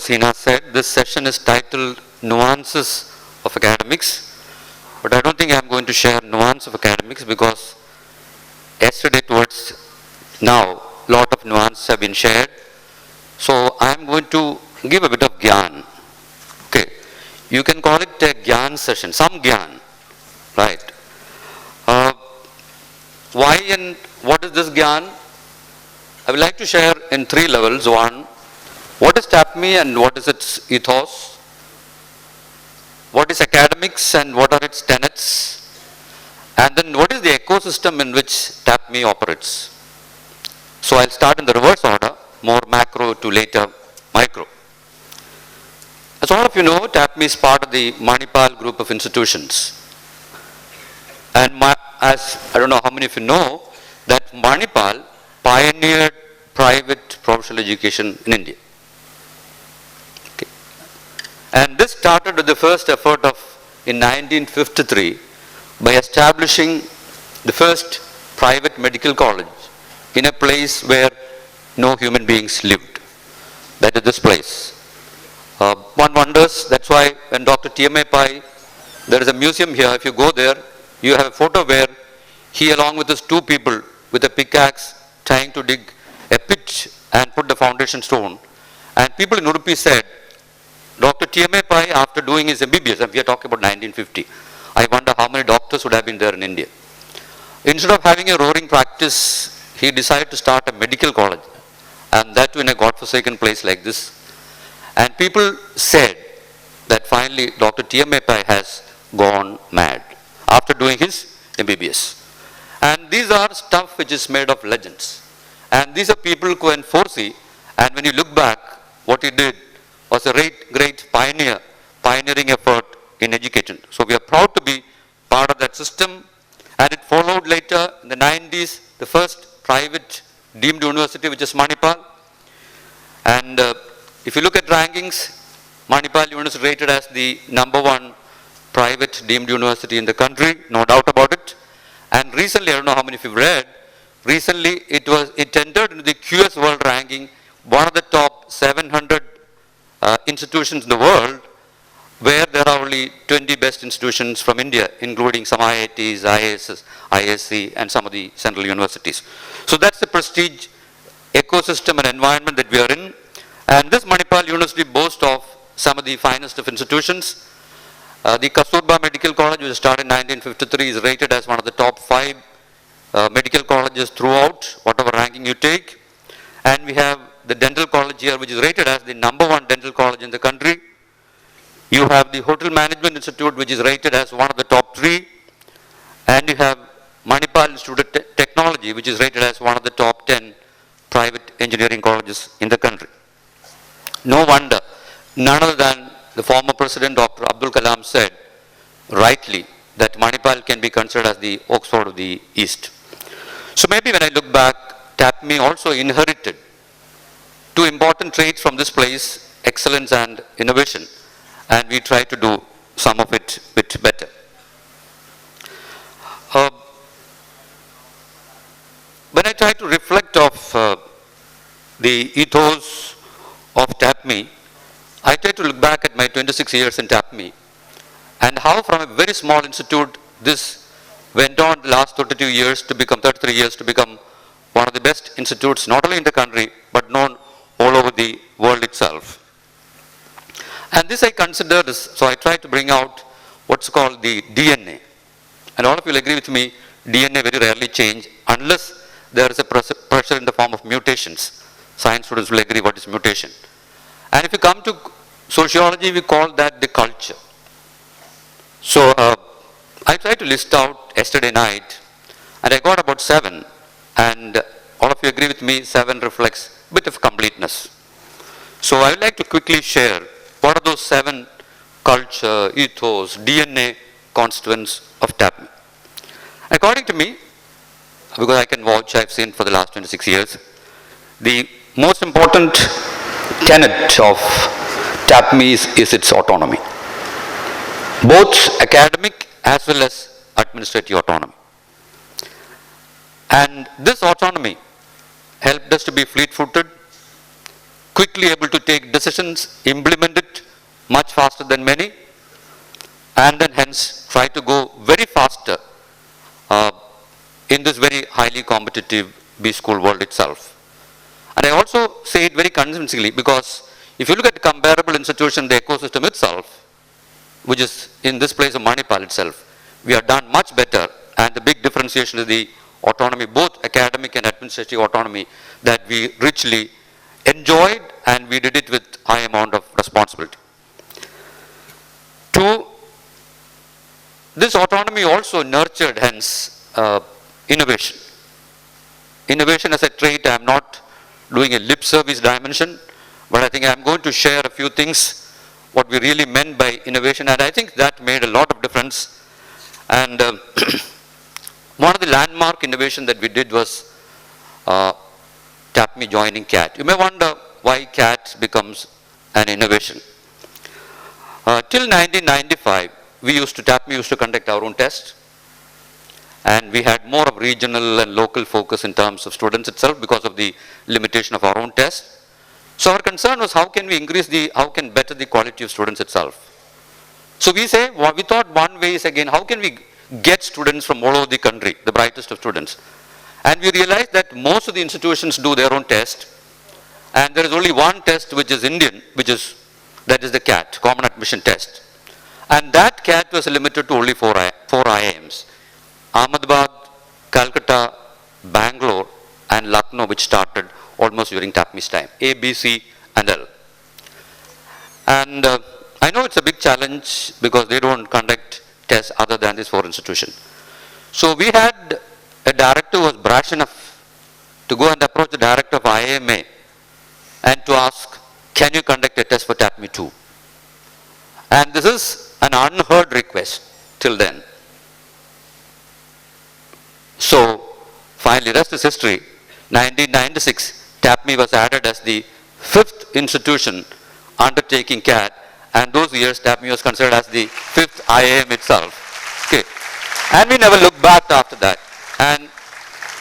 Sina said, this session is titled Nuances of Academics, but I don't think I'm going to share nuance of academics because yesterday towards now, a lot of nuances have been shared. So I'm going to give a bit of gyan. Okay, you can call it a gyan session, some gyan, right? Why and what is this gyan? I would like to share in three levels. One, what is TAPMI and what is its ethos? What is academics and what are its tenets? And then what is the ecosystem in which TAPMI operates? So I'll start in the reverse order, more macro to later micro. As all of you know, TAPMI is part of the Manipal group of institutions. And as I don't know how many of you know, that Manipal pioneered private professional education in India. Okay. And this started with the first effort in 1953 by establishing the first private medical college in a place where no human beings lived. That is this place. One wonders, that's why when Dr. TMA Pai, there is a museum here, if you go there, you have a photo where he along with his two people with a pickaxe trying to dig a pit and put the foundation stone. And people in Udupi said, Dr. TMA Pai, after doing his MBBS, and we are talking about 1950, I wonder how many doctors would have been there in India. Instead of having a roaring practice, he decided to start a medical college, and that too in a godforsaken place like this. And people said that finally Dr. TMA Pai has gone mad after doing his MBBS. And these are stuff which is made of legends. And these are people who can foresee, and when you look back, what he did was a great pioneering effort in education. So we are proud to be part of that system, and it followed later in the 90s, the first private deemed university, which is Manipal. And if you look at rankings, Manipal University is rated as the #1 private deemed university in the country, no doubt about it. And recently, I don't know how many of you have read, recently it entered into the QS World Ranking, one of the top 700 institutions in the world, where there are only 20 best institutions from India, including some IITs, IISs, ISC, and some of the central universities. So that's the prestige ecosystem and environment that we are in. And this Manipal University boasts of some of the finest of institutions. The Kasturba Medical College, which started in 1953, is rated as one of the top 5 medical colleges throughout, whatever ranking you take. And we have the dental college here, which is rated as the #1 dental college in the country. You have the Hotel Management Institute, which is rated as one of the top 3. And you have Manipal Institute of Technology, which is rated as one of the top 10 private engineering colleges in the country. No wonder, none other than the former President Dr. Abdul Kalam said, rightly, that Manipal can be considered as the Oxford of the East. So maybe when I look back, TAPMI also inherited 2 important traits from this place, excellence and innovation, and we try to do some of it a bit better. When I try to reflect of the ethos of TAPMI, I try to look back at my 26 years in TAPMI and how from a very small institute this went on the last 33 years to become one of the best institutes not only in the country but known all over the world itself. And this I consider this, so I try to bring out what's called the DNA. And all of you will agree with me, DNA very rarely change unless there is a pressure in the form of mutations. Science students will agree what is mutation. And if you come to sociology, we call that the culture. So I tried to list out yesterday night, and I got about 7, and all of you agree with me, 7 reflects a bit of completeness. So I would like to quickly share what are those 7 culture, ethos, DNA constituents of TAPMI. According to me, because I can vouch, I've seen for the last 26 years, the most important tenet of TAPMI is its autonomy, both academic as well as administrative autonomy. And this autonomy helped us to be fleet-footed, quickly able to take decisions, implement it much faster than many, and then hence try to go very faster in this very highly competitive B school world itself. And I also say it very convincingly because if you look at the comparable institution, the ecosystem itself, which is in this place of Manipal itself, we have done much better, and the big differentiation is the autonomy, both academic and administrative autonomy, that we richly enjoyed, and we did it with high amount of responsibility. Two, this autonomy also nurtured hence innovation. Innovation as a trait, I am not doing a lip service dimension, but I think I am going to share a few things, what we really meant by innovation, and I think that made a lot of difference. And one of the landmark innovation that we did was TAPMI joining CAT. You may wonder why CAT becomes an innovation. Till 1995, TAPMI used to conduct our own test, and we had more of regional and local focus in terms of students itself because of the limitation of our own test. So our concern was how can we better the quality of students itself. So we thought one way is again, how can we get students from all over the country, the brightest of students. And we realized that most of the institutions do their own test, and there is only one test which is Indian, that is the CAT, Common Admission Test. And that CAT was limited to only four IIMs. Ahmedabad, Calcutta, Bangalore, and Lucknow, which started almost during TAPMI's time, A, B, C, and L. And I know it's a big challenge because they don't conduct tests other than these four institutions. So we had a director who was brash enough to go and approach the director of IMA and to ask, can you conduct a test for TAPMI too? And this is an unheard request till then. So finally, rest is history. 1996, TAPMI was added as the 5th institution undertaking CAT, and those years TAPMI was considered as the 5th IIM itself. Okay. And we never looked back after that. And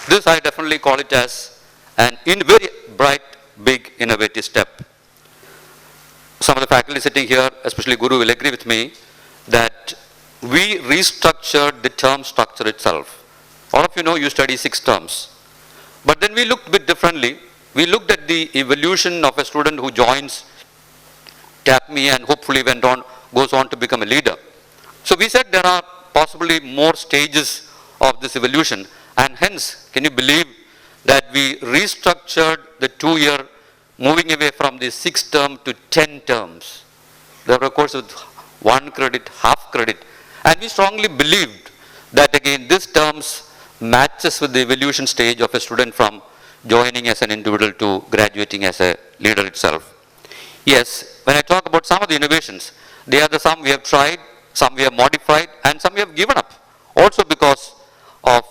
this I definitely call it as an very bright, big, innovative step. Some of the faculty sitting here, especially Guru, will agree with me that we restructured the term structure itself. All of you know you study 6 terms. But then we looked a bit differently. We looked at the evolution of a student who joins TAPMI and hopefully goes on to become a leader. So we said there are possibly more stages of this evolution, and hence, can you believe that we restructured the 2-year, moving away from the 6 term to 10 terms. There were courses with 1 credit, half credit, and we strongly believed that again this terms matches with the evolution stage of a student from joining as an individual to graduating as a leader itself. Yes, when I talk about some of the innovations, they are some we have tried, some we have modified, and some we have given up, also because of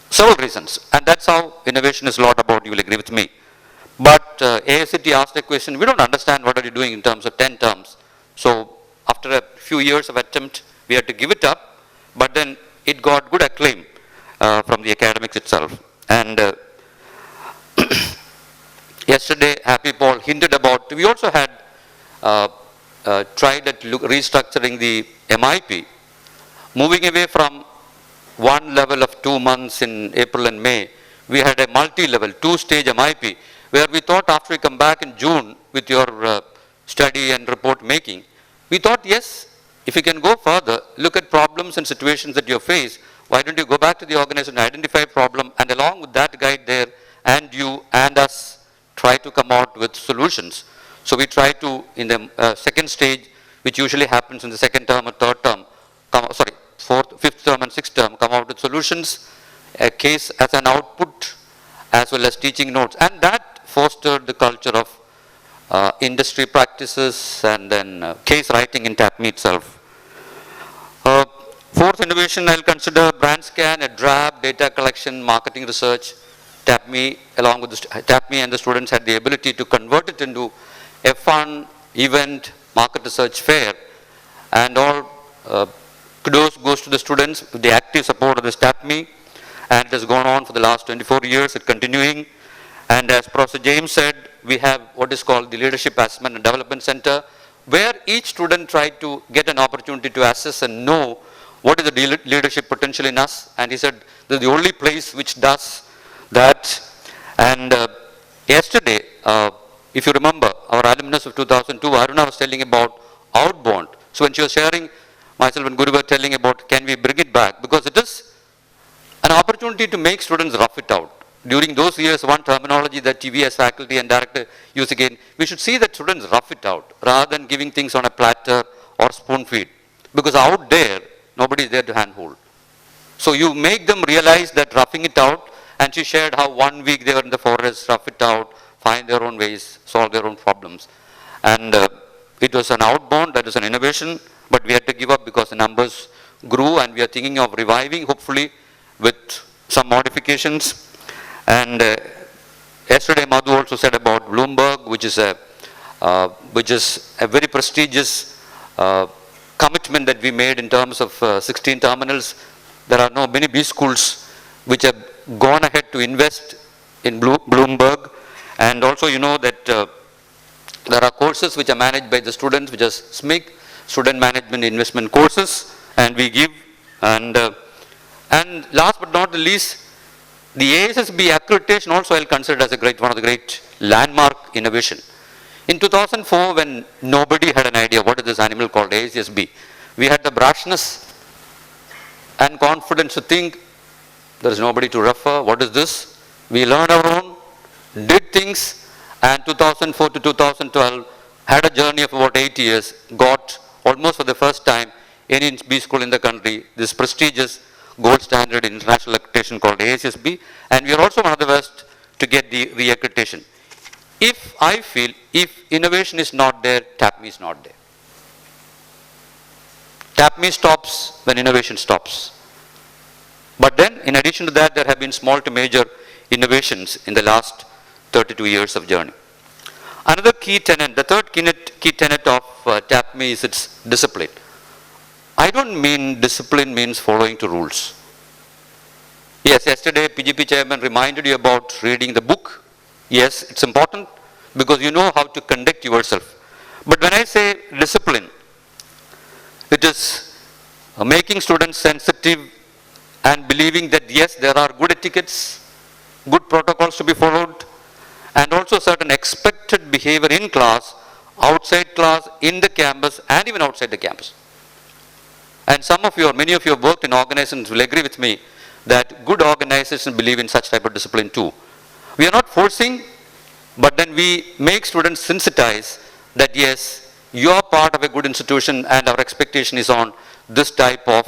several reasons. And that's how innovation is a lot about, you will agree with me. But AICT asked a question, we don't understand what are you doing in terms of 10 terms. So after a few years of attempt, we had to give it up, but then it got good acclaim from the academics itself. And yesterday, Happy Paul hinted about, we also had tried at restructuring the MIP, moving away from one level of 2 months in April and May. We had a multi-level, 2-stage MIP, where we thought after we come back in June with your study and report making, we thought, yes, if you can go further, look at problems and situations that you face, why don't you go back to the organization, identify a problem, and along with that guide there, and you and us try to come out with solutions. So we try to, in the second stage, which usually happens in the second term or third term, fourth, fifth term and sixth term, come out with solutions, a case as an output, as well as teaching notes. And that fostered the culture of industry practices and then case writing in TAPMI itself. Fourth innovation, I'll consider brand scan, a DRAB, data collection, marketing research. TAPMI, along with TAPMI and the students had the ability to convert it into a fun event, market research fair, and all kudos goes to the students with the active support of this TAPMI, and it has gone on for the last 24 years, it's continuing. And as Professor James said, we have what is called the Leadership Assessment and Development Center, where each student tried to get an opportunity to assess and know what is the leadership potential in us. And he said, this is the only place which does that. And yesterday, if you remember, our alumnus of 2002, Aruna was telling about outbound. So when she was sharing, myself and Guru were telling about, can we bring it back? Because it is an opportunity to make students rough it out. During those years, one terminology that TV as faculty and director use again, we should see that students rough it out rather than giving things on a platter or spoon feed. Because out there, nobody is there to handhold. So you make them realize that roughing it out, and she shared how 1 week they were in the forest, rough it out, find their own ways, solve their own problems. And it was an outbound, that is an innovation, but we had to give up because the numbers grew, and we are thinking of reviving, hopefully with some modifications. And yesterday Madhu also said about Bloomberg, which is a very prestigious commitment that we made in terms of 16 terminals. There are many B schools which have gone ahead to invest in Bloomberg. And also you know that there are courses which are managed by the students, which are SMIC, Student Management Investment Courses, and we give. And last but not the least, the ASSB accreditation also I'll consider as one of the great landmark innovation. In 2004, when nobody had an idea what is this animal called ASSB, we had the brashness and confidence to think there is nobody to refer, what is this? We learned our own, did things, and 2004 to 2012 had a journey of about 8 years, got almost for the first time any B school in the country this prestigious gold standard international accreditation called ASSB, and we are also one of the best to get the re-accreditation. I feel if innovation is not there, TAPMI is not there. TAPMI stops when innovation stops. But then, in addition to that, there have been small to major innovations in the last 32 years of journey. Another key tenet, the third key tenet of TAPMI is its discipline. I don't mean discipline means following to rules. Yes, yesterday PGP chairman reminded you about reading the book. Yes, it's important because you know how to conduct yourself. But when I say discipline, it is making students sensitive and believing that yes, there are good etiquettes, good protocols to be followed, and also certain expected behavior in class, outside class, in the campus, and even outside the campus. And some of you, or many of you have worked in organizations will agree with me that good organizations believe in such type of discipline too. We are not forcing, but then we make students sensitize that yes, you are part of a good institution and our expectation is on this type of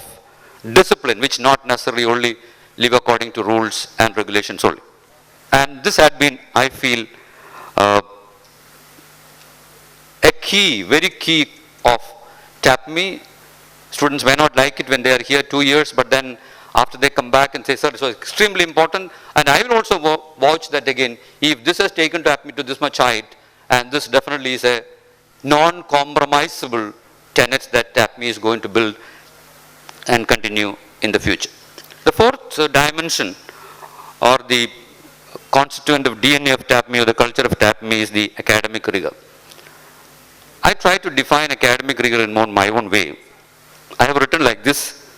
discipline, which not necessarily only live according to rules and regulations only. And this had been, I feel, a key, very key of TAPMI. Students may not like it when they are here 2 years, but then after they come back and say, sir, this was extremely important. And I will also vouch that again, if this has taken TAPMI to this much height, and this definitely is a non-compromisable tenets that TAPMI is going to build and continue in the future. The fourth dimension, or the constituent of DNA of TAPMI or the culture of TAPMI, is the academic rigor. I try to define academic rigor in my own way. I have written like this: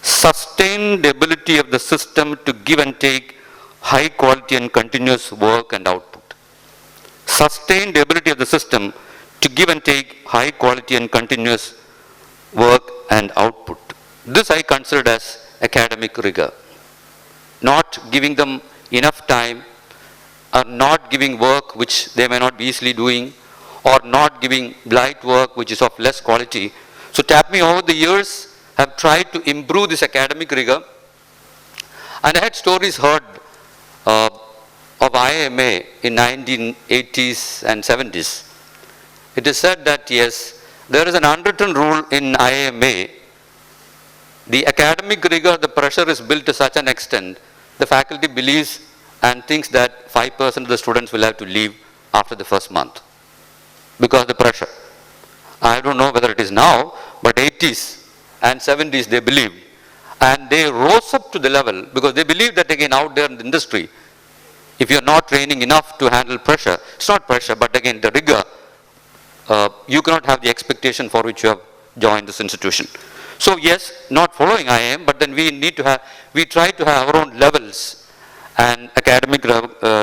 sustained ability of the system to give and take high quality and continuous work and output. Sustained ability of the system to give and take high quality and continuous work and output. This I consider as academic rigor. Not giving them enough time, or not giving work which they may not be easily doing, or not giving light work which is of less quality. So TAPMI over the years have tried to improve this academic rigor, and I had stories heard of IMA in 1980s and 70s. It is said that yes, there is an unwritten rule in IMA. The academic rigor, the pressure is built to such an extent, the faculty believes and thinks that 5% of the students will have to leave after the first month because of the pressure. I don't know whether it is now, but 80s and 70s they believed, and they rose up to the level because they believe that again out there in the industry, If you're not training enough to handle pressure, it's not pressure, but again, the rigor, you cannot have the expectation for which you have joined this institution. So yes, not following IIM, but then we try to have our own levels and academic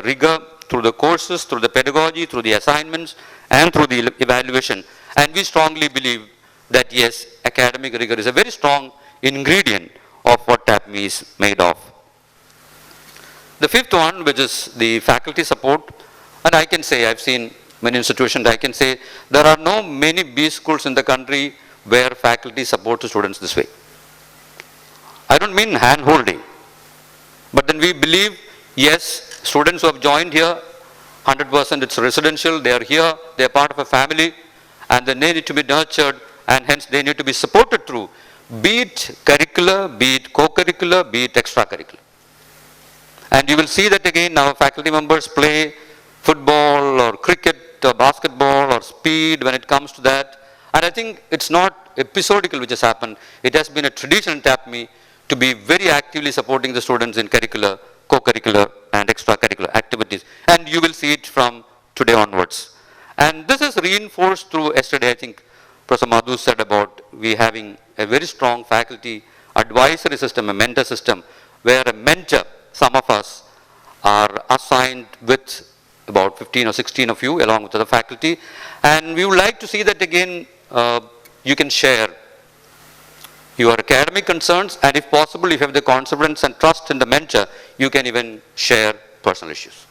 rigor through the courses, through the pedagogy, through the assignments, and through the evaluation. And we strongly believe that yes, academic rigor is a very strong ingredient of what TAPMI is made of. The fifth one, which is the faculty support, and I can say, I've seen many institutions, I can say there are no many B schools in the country where faculty support the students this way. I don't mean hand-holding, but then we believe, yes, students who have joined here, 100% it's residential, they are here, they are part of a family, and then they need to be nurtured, and hence they need to be supported through, be it curricular, be it co-curricular, be it extracurricular. And you will see that again, our faculty members play football or cricket or basketball or speed when it comes to that. And I think it's not episodical which has happened. It has been a tradition in TAPMI to be very actively supporting the students in curricular, co-curricular and extracurricular activities. And you will see it from today onwards. And this is reinforced through yesterday, I think Professor Madhu said about we having a very strong faculty advisory system, a mentor system, where a mentor, some of us are assigned with about 15 or 16 of you along with other faculty, and we would like to see that again you can share your academic concerns, and if possible, if you have the confidence and trust in the mentor, you can even share personal issues.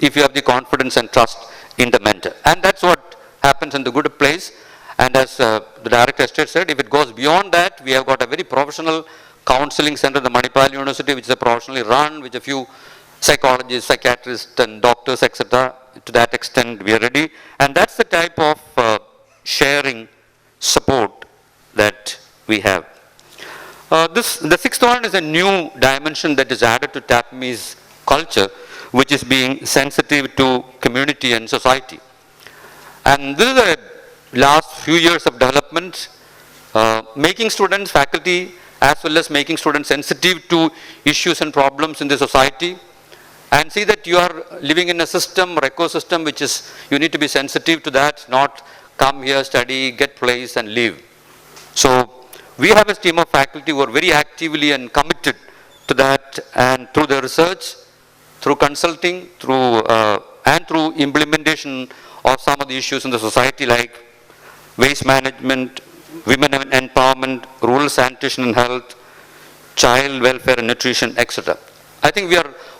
If you have the confidence and trust in the mentor. And that's what happens in the good place. And as the director said, if it goes beyond that, we have got a very professional counseling center, the Manipal University, which is professionally run, with a few psychologists, psychiatrists, and doctors, etc. To that extent, we are ready. And that's the type of sharing support that we have. The sixth one is a new dimension that is added to TAPMI's culture, which is being sensitive to community and society. And this is the last few years of development, making students, faculty, as well as making students sensitive to issues and problems in the society, and see that you are living in a system or ecosystem which is, you need to be sensitive to that, not come here, study, get placed and leave. So we have a team of faculty who are very actively and committed to that, and through the research, through consulting, through and through implementation of some of the issues in the society like waste management, women empowerment, rural sanitation and health, child welfare and nutrition, etc. I think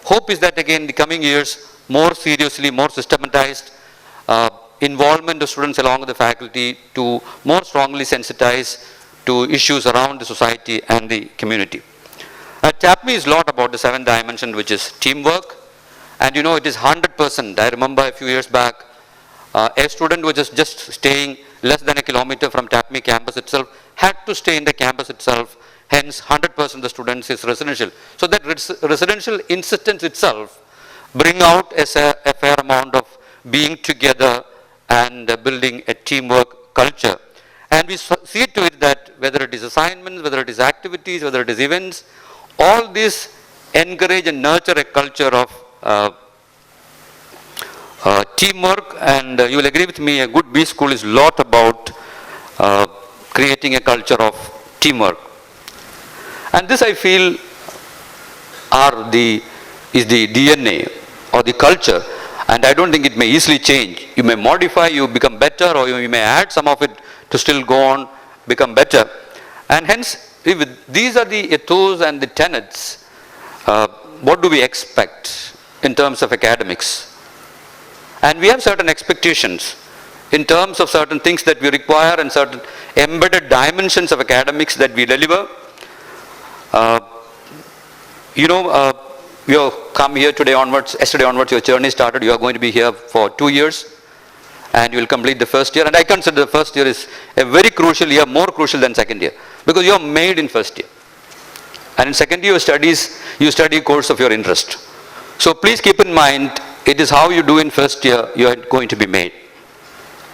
hope is that again in the coming years, more seriously, more systematized involvement of students along with the faculty to more strongly sensitize to issues around the society and the community. TAPMI is a lot about the seventh dimension, which is teamwork, and you know it is 100%. I remember a few years back, a student was just staying less than a kilometer from TAPMI campus itself, had to stay in the campus itself, hence 100% of the students is residential. So that residential insistence itself bring out a fair amount of being together and building a teamwork culture. And we see to it that whether it is assignments, whether it is activities, whether it is events, all these encourage and nurture a culture of teamwork, and you will agree with me, a good B school is a lot about creating a culture of teamwork. And this I feel is the DNA or the culture, and I don't think it may easily change. You may modify, you become better, or you may add some of it to still go on, become better. And hence, if these are the ethos and the tenets, what do we expect in terms of academics? And we have certain expectations in terms of certain things that we require and certain embedded dimensions of academics that we deliver. You have come here today onwards, yesterday onwards, your journey started. You are going to be here for 2 years and you will complete the first year. And I consider the first year is a very crucial year, more crucial than second year, because you are made in first year. And in second year you study a course of your interest. So please keep in mind, it is how you do in first year you are going to be made.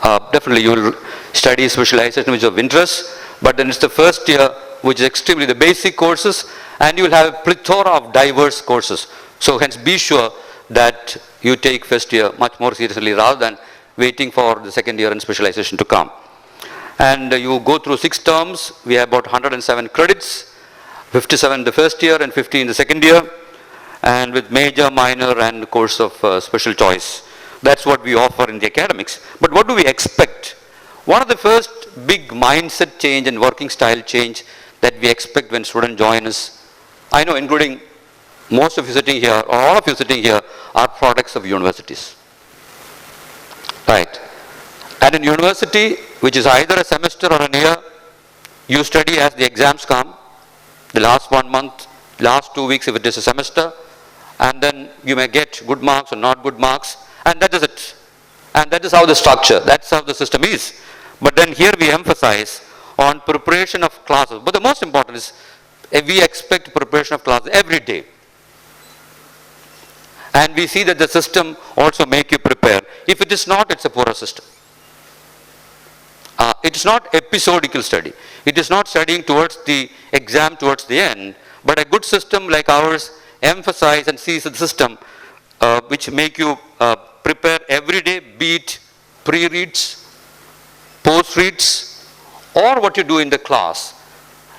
Definitely you will study specialization which is of interest, but then it's the first year which is extremely the basic courses, and you will have a plethora of diverse courses. So hence be sure that you take first year much more seriously rather than waiting for the second year and specialization to come. And you go through 6 terms. We have about 107 credits, 57 in the first year and 50 in the second year, and with major, minor and course of special choice. That's what we offer in the academics. But what do we expect? One of the first big mindset change and working style change that we expect when students join us, I know including most of you sitting here, or all of you sitting here, are products of universities. Right. And in university, which is either a semester or a year, you study as the exams come, the last 1 month, last 2 weeks if it is a semester, and then you may get good marks or not good marks, and that is it. And that is how the structure, that's how the system is. But then here we emphasize on preparation of classes. But the most important is we expect preparation of classes every day. And we see that the system also make you prepare. If it is not, it's a poorer system. It is not episodical study. It is not studying towards the exam towards the end, but a good system like ours emphasize and sees the system which make you prepare every day, be it pre-reads, post-reads, or what you do in the class.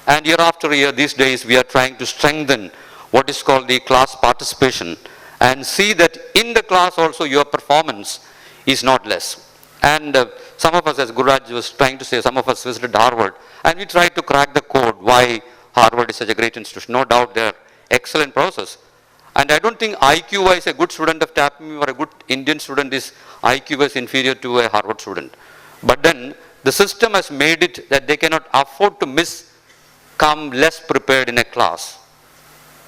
And year after year, these days, we are trying to strengthen what is called the class participation and see that in the class also your performance is not less. And some of us, as Guraj was trying to say, some of us visited Harvard, and we tried to crack the code why Harvard is such a great institution. No doubt they are excellent process. And I don't think IQ-wise a good student of TAPMI or a good Indian student is IQ-wise inferior to a Harvard student. But then the system has made it that they cannot afford to come less prepared in a class.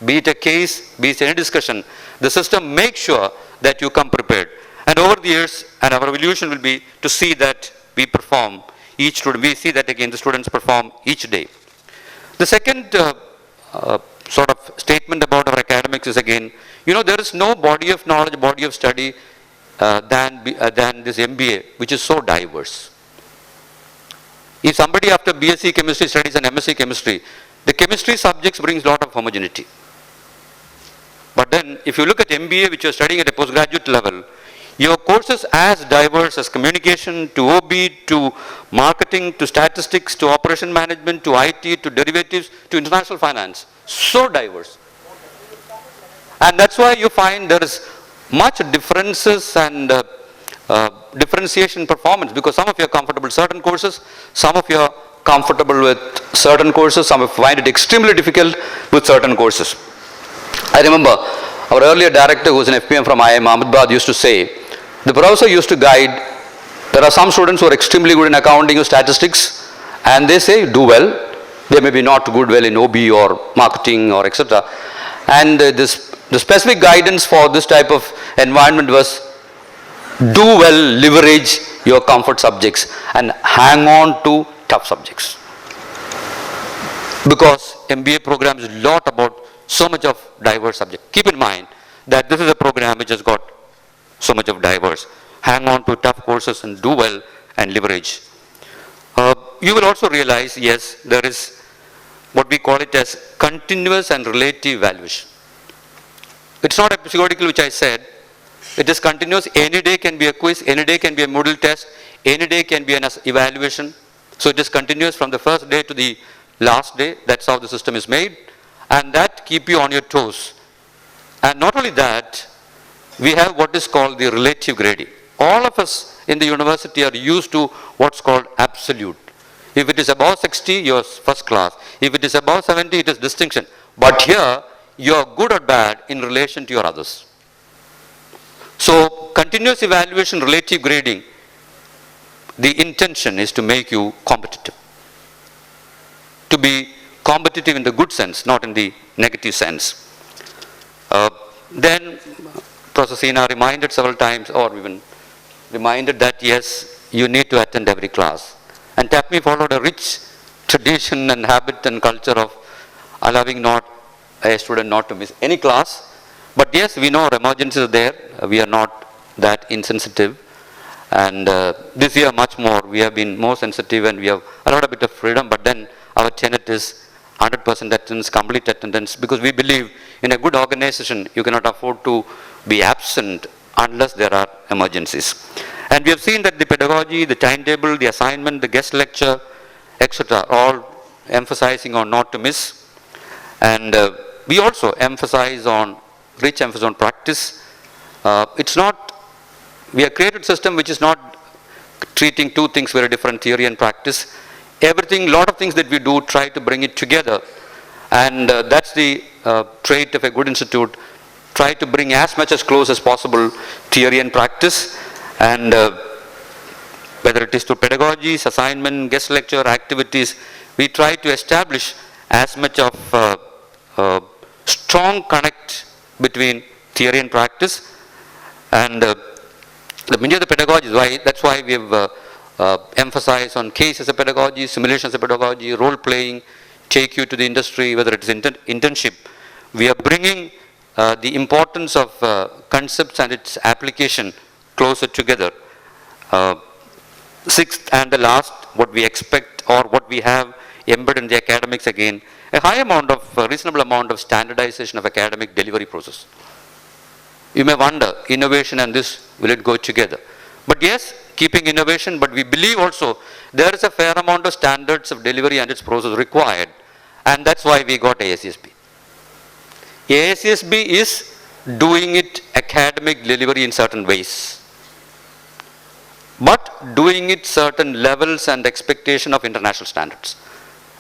Be it a case, be it any discussion, the system makes sure that you come prepared. And over the years, and our evolution will be to see that we perform each student. We see that again the students perform each day. The second sort of statement about our academics is again, there is no body of knowledge, body of study than this MBA, which is so diverse. If somebody after BSc chemistry studies an MSc chemistry, the chemistry subjects brings a lot of homogeneity. But then if you look at MBA, which you are studying at a postgraduate level, your courses as diverse as communication, to OB, to marketing, to statistics, to operation management, to IT, to derivatives, to international finance. So diverse. And that's why you find there is much differences and differentiation performance, because some of you are comfortable with certain courses, some of you are comfortable with certain courses, some of you find it extremely difficult with certain courses. I remember our earlier director, who was an FPM from IIM Ahmedabad, used to say, the professor used to guide, there are some students who are extremely good in accounting or statistics, and they say, do well. They may be not good well in OB or marketing or etc. And the specific guidance for this type of environment was, do well, leverage your comfort subjects and hang on to tough subjects. Because MBA program is a lot about so much of diverse subjects. Keep in mind that this is a program which has got so much of diverse. Hang on to tough courses and do well and leverage. You will also realize, yes, there is what we call it as continuous and relative evaluation. It's not episodical, which I said. It is continuous. Any day can be a quiz, any day can be a Moodle test, any day can be an evaluation. So it is continuous from the first day to the last day. That's how the system is made. And that keep you on your toes. And not only that, we have what is called the relative grading. All of us in the university are used to what's called absolute. If it is above 60, you're first class. If it is above 70, it is distinction. But here, you're good or bad in relation to your others. So, continuous evaluation, relative grading, the intention is to make you competitive. To be competitive in the good sense, not in the negative sense. Then, Professor Sina reminded several times, or even reminded that yes, you need to attend every class. And TAPMI followed a rich tradition and habit and culture of allowing not a student not to miss any class. But yes, we know our emergencies are there. We are not that insensitive. And this year much more, we have been more sensitive and we have allowed a bit of freedom. But then our tenet is 100% attendance, complete attendance, because we believe in a good organization, you cannot afford to be absent unless there are emergencies. And we have seen that the pedagogy, the timetable, the assignment, the guest lecture, etc., all emphasizing on not to miss. And we also emphasize on, rich emphasis on practice. It's not, we have created a system which is not treating two things very different, theory and practice. Everything, lot of things that we do, try to bring it together. And that's the trait of a good institute. Try to bring as much as close as possible theory and practice. And whether it is through pedagogies, assignment, guest lecture, activities, we try to establish as much of strong connect between theory and practice. And many of the pedagogies, that's why we have emphasized on case as a pedagogy, simulation as a pedagogy, role playing, take you to the industry, whether it is internship. We are bringing the importance of concepts and its application closer together. Sixth and the last, what we expect or what we have embedded in the academics again, a high amount of, reasonable amount of standardization of academic delivery process. You may wonder, innovation and this, will it go together? But yes, keeping innovation, but we believe also there is a fair amount of standards of delivery and its process required, and that's why we got ASSB. ASSB is doing it academic delivery in certain ways, but doing it certain levels and expectation of international standards.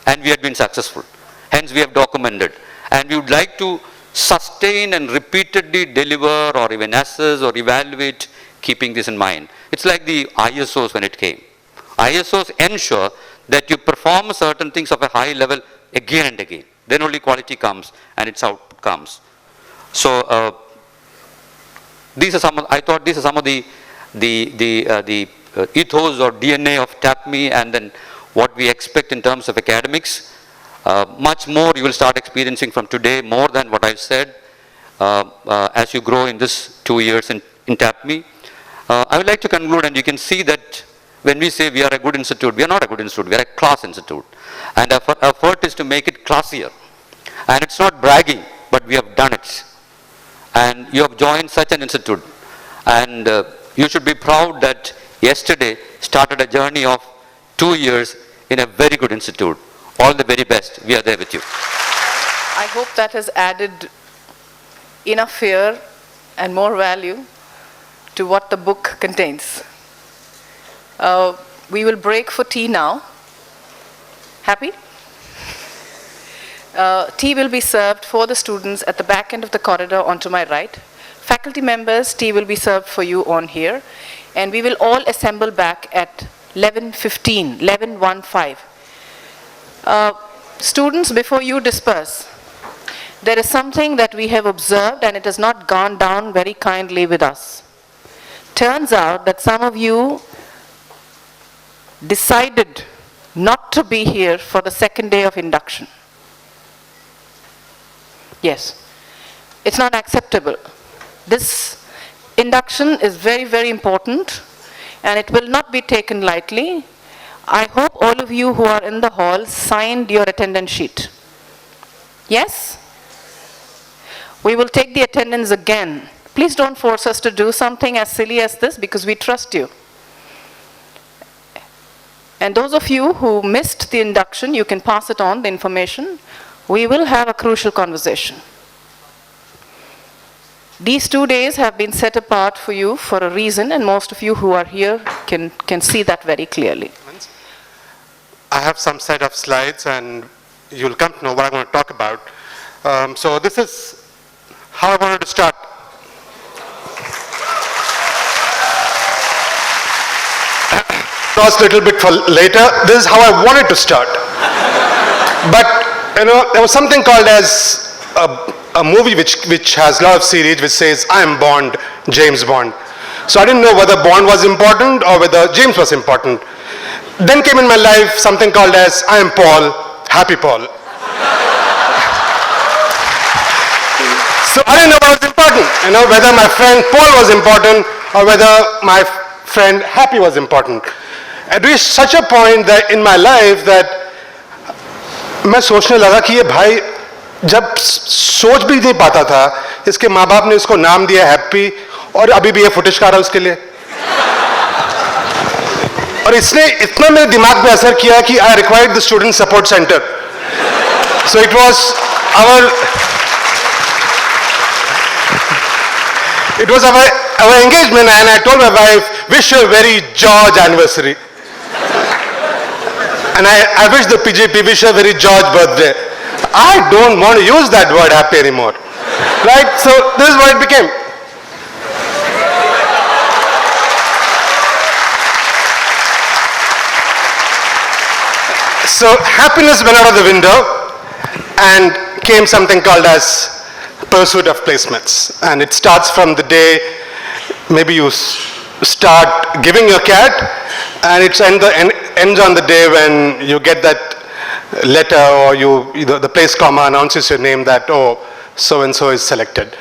And we have been successful. Hence we have documented. And we would like to sustain and repeatedly deliver or even assess or evaluate keeping this in mind. It's like the ISOs when it came. ISOs ensure that you perform certain things of a high level again and again. Then only quality comes and its output comes. So these are some. I thought these are some of the ethos or DNA of TAPMI, and then what we expect in terms of academics. Much more you will start experiencing from today, more than what I've said, as you grow in this 2 years in TAPMI. I would like to conclude, and you can see that when we say we are a good institute, we are not a good institute, we are a class institute. And our effort is to make it classier. And it's not bragging, but we have done it. And you have joined such an institute. And you should be proud that yesterday started a journey of 2 years in a very good institute. All the very best. We are there with you. I hope that has added enough fear and more value to what the book contains. We will break for tea now. Happy? Tea will be served for the students at the back end of the corridor onto my right. Faculty members, tea will be served for you on here. And we will all assemble back at 11:15. Students, before you disperse, there is something that we have observed and it has not gone down very kindly with us. Turns out that some of you decided not to be here for the second day of induction. Yes, it's not acceptable. This induction is very, very important and it will not be taken lightly. I hope all of you who are in the hall signed your attendance sheet. Yes? We will take the attendance again. Please don't force us to do something as silly as this because we trust you. And those of you who missed the induction, you can pass it on, the information. We will have a crucial conversation. These 2 days have been set apart for you for a reason, and most of you who are here can see that very clearly. I have some set of slides and you'll come to know what I'm going to talk about. So this is how I wanted to start. Pause a little bit for later. This is how I wanted to start. But you know, there was something called as a movie which has a lot of series which says, I am Bond, James Bond. So I didn't know whether Bond was important or whether James was important. Then came in my life something called as, I am Paul, Happy Paul. So I didn't know what was important, you know, whether my friend Paul was important or whether my friend Happy was important. I reached such a point that in my life that मैं सोचने लगा कि ये भाई जब सोच भी नहीं पाता था, इसके माँ बाप ने इसको नाम दिया हैप्पी, और अभी भी ये फुटेज खा रहा है उसके लिए। और इसने इतना मेरे दिमाग पे असर किया कि I required the student support centre. So it was our engagement, and I told my wife, wish you a very George anniversary. And I wish the PGP wish you a very George birthday. I don't want to use that word happy anymore. Right? So this is what it became. So happiness went out of the window and came something called as pursuit of placements. And it starts from the day maybe you start giving your cat, and it ends on the day when you get that letter, or the place comma announces your name that, oh, so and so is selected.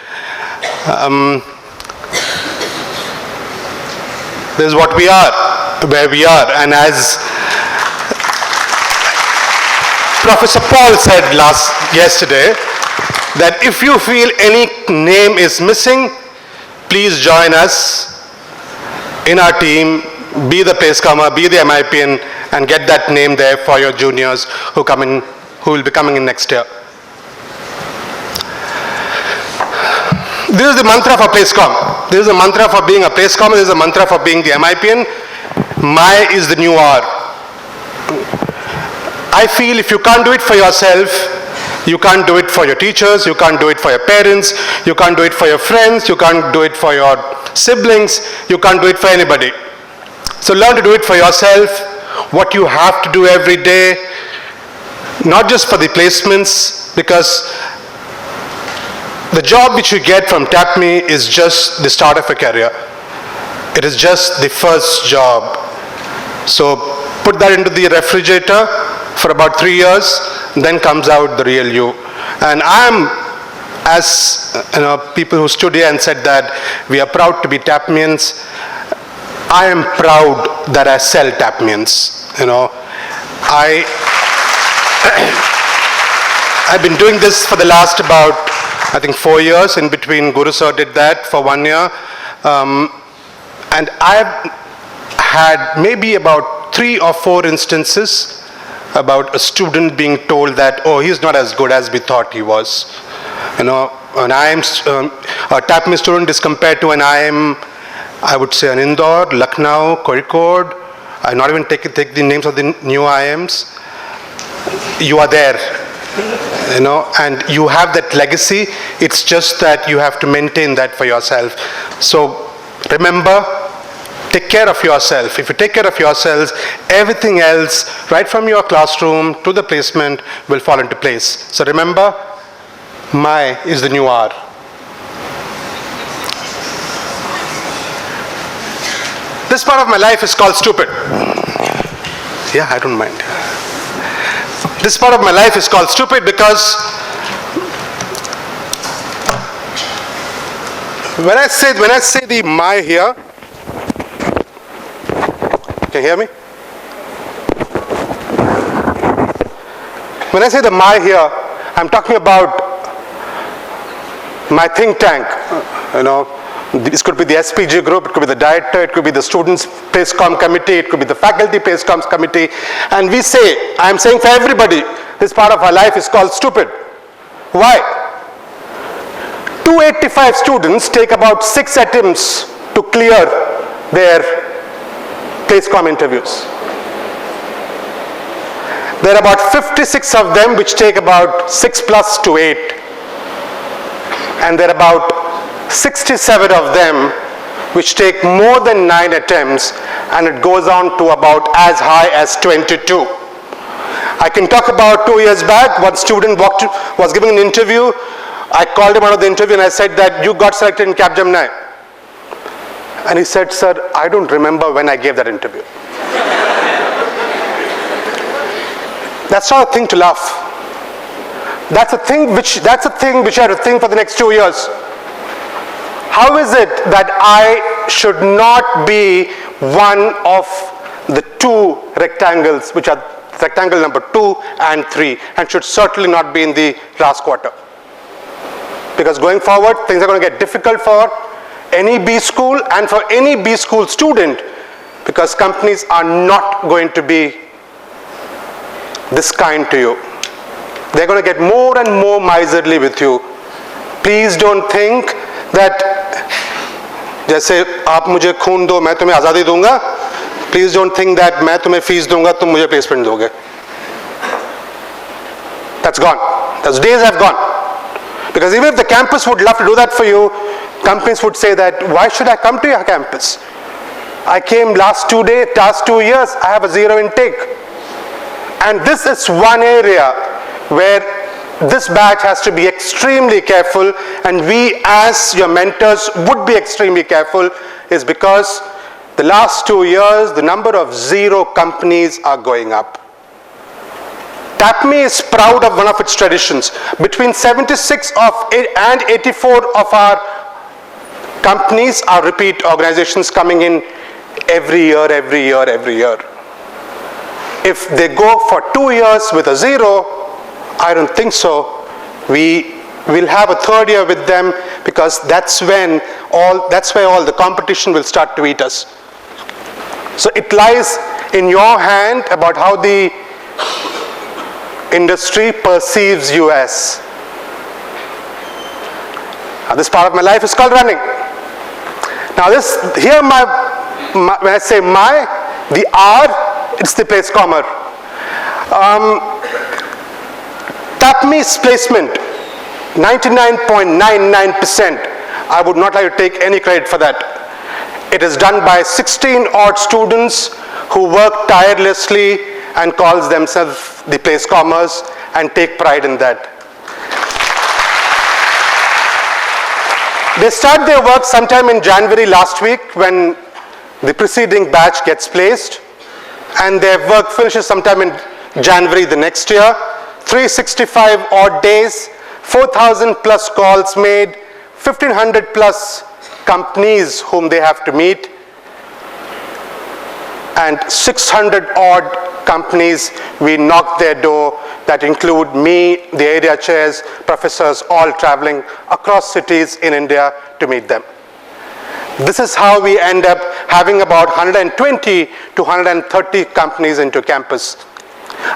This is what we are, where we are. And as Professor Paul said yesterday, that if you feel any name is missing, please join us in our team, be the place comma, be the MIPN, and get that name there for your juniors who will be coming in next year. This is the mantra for place com. This is the mantra for being a place com. This is the mantra for being the MIPN. My is the new R. I feel if you can't do it for yourself, you can't do it for your teachers, you can't do it for your parents, you can't do it for your friends, you can't do it for your siblings, you can't do it for anybody. So learn to do it for yourself, what you have to do every day, not just for the placements, because the job which you get from TAPMI is just the start of a career. It is just the first job. So put that into the refrigerator for about 3 years, then comes out the real you. And as people who stood here and said that we are proud to be TAPMians, I am proud that I sell TAPMians. I've been doing this for the last about, I think, 4 years. In between, Guru Sir did that for 1 year. And I've had maybe about 3 or 4 instances about a student being told that, oh, he's not as good as we thought he was. An IIM, a TAPMI student is compared to an IIM, I would say, an Indore, Lucknow, Kozhikode. I not even take the names of the new IIMs. You are there, and you have that legacy. It's just that you have to maintain that for yourself. So remember, take care of yourself. If you take care of yourselves, everything else, right from your classroom to the placement, will fall into place. So remember, my is the new R. This part of my life is called stupid. Yeah, I don't mind. This part of my life is called stupid because when I say the my here, can you hear me? When I say the my here, I'm talking about my think tank. This could be the SPG group, it could be the director, it could be the students' place com committee, it could be the faculty place comms committee. And we say, I'm saying for everybody, this part of our life is called stupid. Why? 285 students take about 6 attempts to clear their place com interviews. There are about 56 of them which take about 6 plus to 8. And there are about 67 of them which take more than 9 attempts, and it goes on to about as high as 22. I can talk about 2 years back, one student was giving an interview. I called him out of the interview and I said that you got selected in Capgemini. And he said, sir, I don't remember when I gave that interview. That's not a thing to laugh. That's a thing which I have to think for the next 2 years. How is it that I should not be one of the two rectangles, which are rectangle number 2 and 3, and should certainly not be in the last quarter. Because going forward, things are going to get difficult for any B school and for any B school student, because companies are not going to be this kind to you. They're going to get more and more miserly with you. Please don't think that जैसे आप मुझे खून दो मैं तुम्हें आज़ादी दूंगा, please don't think that मैं तुम्हें फीस दूंगा तुम मुझे प्लेसमेंट दोगे. That's gone. Those days have gone. Because even if the campus would love to do that for you, companies would say that, why should I come to your campus? I came last 2 years, I have a 0 intake. And this is one area where this batch has to be extremely careful, and we as your mentors would be extremely careful, is because the last 2 years, the number of 0 companies are going up. TAPMI is proud of one of its traditions. Between 76 and 84 of our companies are repeat organizations coming in every year. If they go for 2 years with a 0, I don't think so. We will have a 3rd year with them, because that's where all the competition will start to eat us. So it lies in your hand about how the industry perceives you as. Now this part of my life is called running. Now when I say the R, it's the place comma. TAPMI's placement, 99.99%. I would not like to take any credit for that. It is done by 16 odd students who work tirelessly and calls themselves the place commerce and take pride in that. They start their work sometime in January last week, when the preceding batch gets placed, and their work finishes sometime in January the next year. 365 odd days, 4,000 plus calls made, 1,500 plus companies whom they have to meet, and 600 odd companies we knock their door, that include me, the area chairs, professors, all traveling across cities in India to meet them. This is how we end up having about 120 to 130 companies into campus.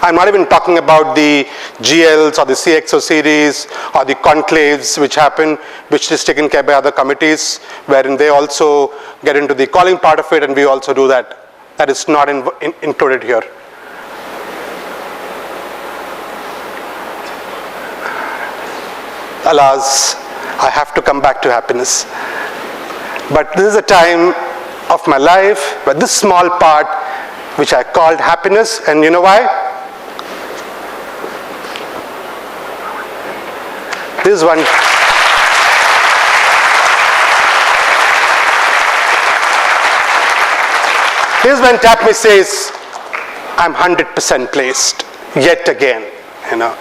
I'm not even talking about the GLs or the CXO series or the conclaves which happen, which is taken care by other committees, wherein they also get into the calling part of it, and we also do that. That is not included here. Alas, I have to come back to happiness. But this is a time of my life where this small part, which I called happiness, and you know why? This one. This is when TAPMI says, I'm 100% placed, yet again, you know.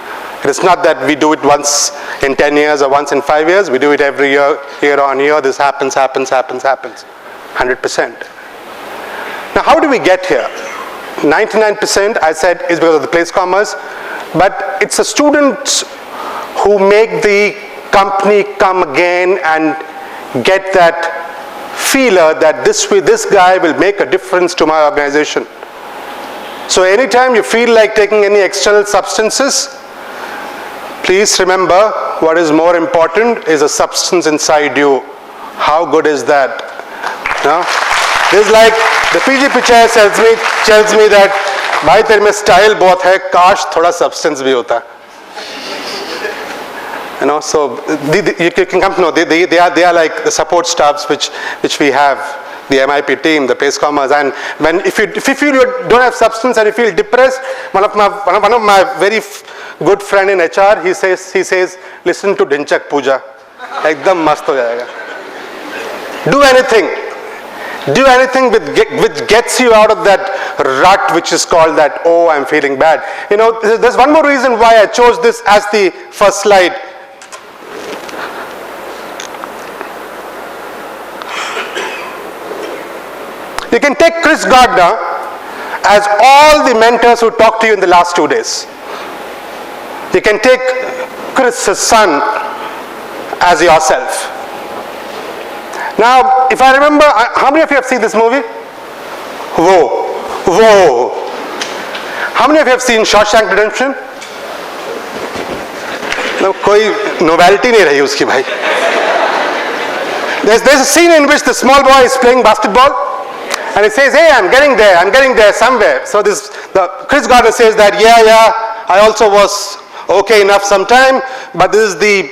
It is not that we do it once in 10 years or once in 5 years. We do it every year, year on year. This happens. 100%. Now, how do we get here? 99%, I said, is because of the place commerce. But it's the students who make the company come again and get that feeler that this guy will make a difference to my organization. So anytime you feel like taking any external substances, please remember, what is more important is a substance inside you. How good is that? No? This is like the PGP chair tells me that, bhai tere mein style bahut hai, kash thoda substance bhi hota. You know, so you can come to know, they are like the support staffs which we have, the MIP team, the place commerce, and if you feel you don't have substance and you feel depressed, one of my very good friend in HR, he says, listen to Dinchak Puja, ekdam mast ho jayega. Do anything which gets you out of that rut which is called that, oh, I'm feeling bad. You know, there's one more reason why I chose this as the first slide. You can take Chris Gardner, as all the mentors who talked to you in the last 2 days. You can take Chris's son as yourself. Now, if I remember, how many of you have seen this movie? Whoa. How many of you have seen Shawshank Redemption? No, कोई novelty नहीं रही उसकी भाई. There's a scene in which the small boy is playing basketball, and he says, "Hey, I'm getting there somewhere." So Chris Gardner says that, yeah, I also was okay enough sometime, but this is the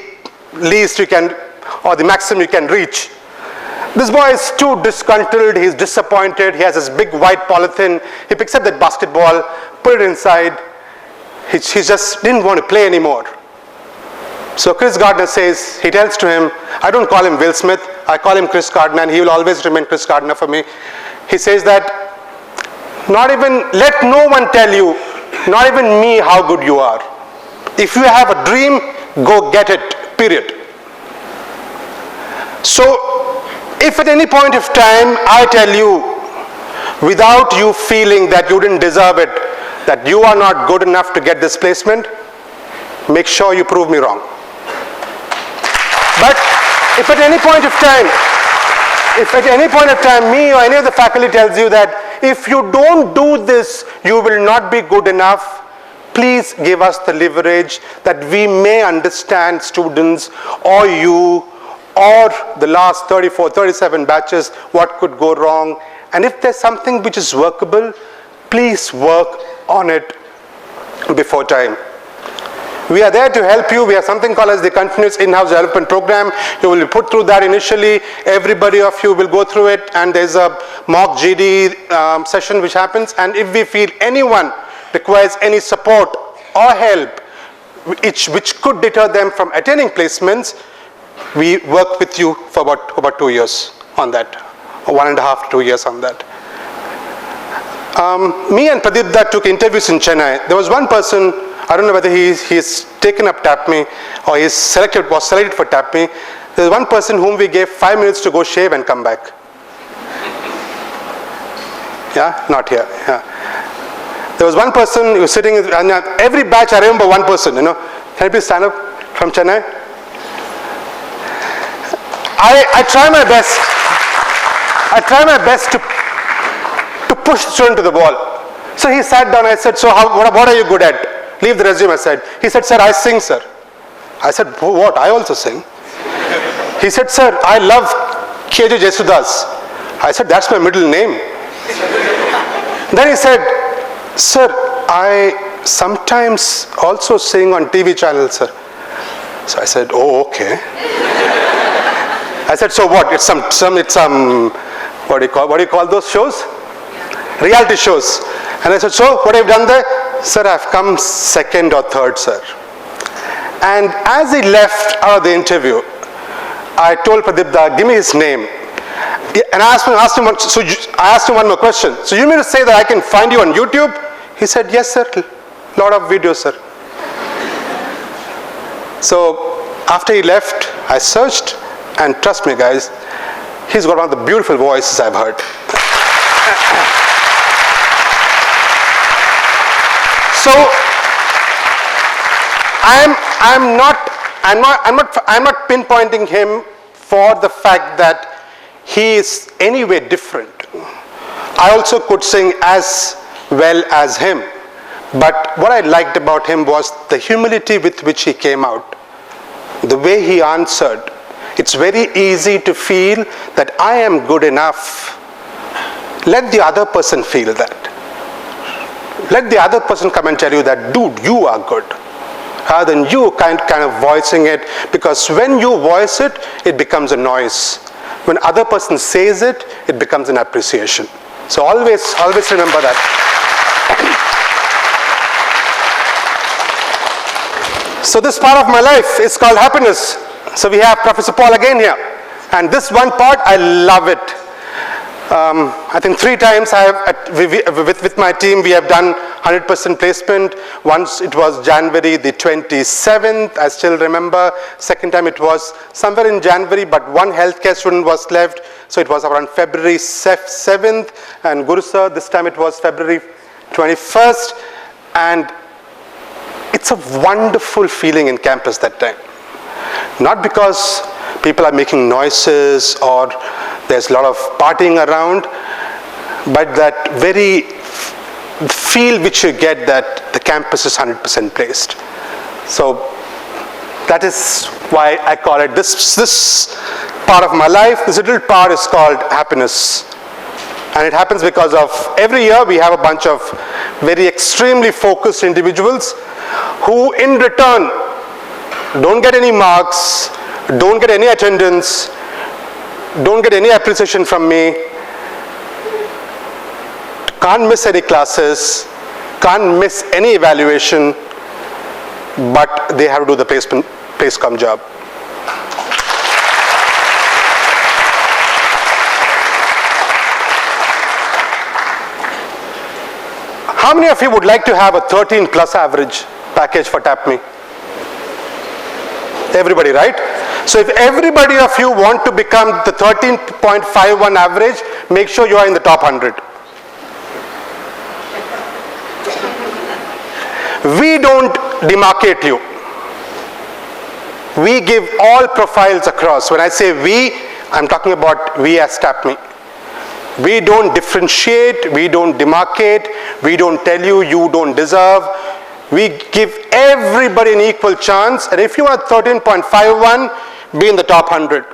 least you can, or the maximum you can reach. This boy is too disgruntled, he's disappointed, he has this big white polythene, he picks up that basketball, put it inside, he just didn't want to play anymore. So Chris Gardner says, he tells to him, I don't call him Will Smith, I call him Chris Gardner, and he will always remain Chris Gardner for me. He says that, let no one tell you, not even me, how good you are. If you have a dream, go get it, period. So, if at any point of time I tell you, without you feeling that you didn't deserve it, that you are not good enough to get this placement, make sure you prove me wrong. But if at any point of time me or any of the faculty tells you that if you don't do this, you will not be good enough, please give us the leverage that we may understand students or you or the last 34, 37 batches, what could go wrong. And if there's something which is workable, please work on it before time. We are there to help you. We have something called as the Continuous In-House Development Program. You will be put through that initially. Everybody of you will go through it, and there's a mock GD session which happens. And if we feel anyone requires any support or help which could deter them from attaining placements, we work with you for about 2 years on that, or 1.5 to 2 years on that. Me and Pradipda took interviews in Chennai. There was one person, I don't know whether he's taken up TAPMI or was selected for TAPMI. There's one person whom we gave 5 minutes to go shave and come back. Yeah, not here. Yeah. There was one person who was sitting, and every batch I remember one person, Can you please stand up from Chennai? I try my best. To push the student to the wall. So he sat down. I said, "So what are you good at?" Leave the resume aside. He said, "Sir, I sing, sir." I said, "What? I also sing." He said, "Sir, I love KJ Jesudas." I said, "That's my middle name." Then he said, "Sir, I sometimes also sing on TV channels, sir." So I said, "Oh, okay." I said, "So what? It's some what do you call those shows? Reality shows." And I said, "So what have you done there?" "Sir, I've come second or third, sir." And as he left out of the interview, I told Pradipda, "Give me his name." And I asked him one more question. "So you mean to say that I can find you on YouTube?" He said, "Yes, sir. Lot of videos, sir." So after he left, I searched, and trust me, guys, he's got one of the beautiful voices I've heard. So I'm not pinpointing him for the fact that he is anyway different. I also could sing as well as him, but what I liked about him was the humility with which he came out, the way he answered. It's very easy to feel that I am good enough. Let the other person feel that. Let the other person come and tell you that, "Dude, you are good," rather than you kind of voicing it, because when you voice it, it becomes a noise. When other person says it, it becomes an appreciation. So always remember that. So this part of my life is called happiness. So we have Professor Paul again here. And this one part, I love it. I think 3 times with my team, we have done 100% placement. Once it was January the 27th, I still remember. Second time it was somewhere in January, but one healthcare student was left. So it was around February 7th. And Guru sir, this time it was February 21st, and it's a wonderful feeling in campus that time. Not because people are making noises or there's a lot of partying around, but that very feel which you get that the campus is 100% placed. So that is why I call it this part of my life. This little part is called happiness. And it happens because of every year we have a bunch of very extremely focused individuals who in return don't get any marks, don't get any attendance, don't get any appreciation from me, can't miss any classes, can't miss any evaluation, but they have to do the place come job. How many of you would like to have a 13 plus average package for TAPMI? Everybody, right? So if everybody of you want to become the 13.51 average, make sure you are in the top 100. We don't demarcate you. We give all profiles across. When I say we, I'm talking about we as TAPMI. We don't differentiate, we don't demarcate, we don't tell you you don't deserve. We give everybody an equal chance, and if you want 13.51, be in the top 100.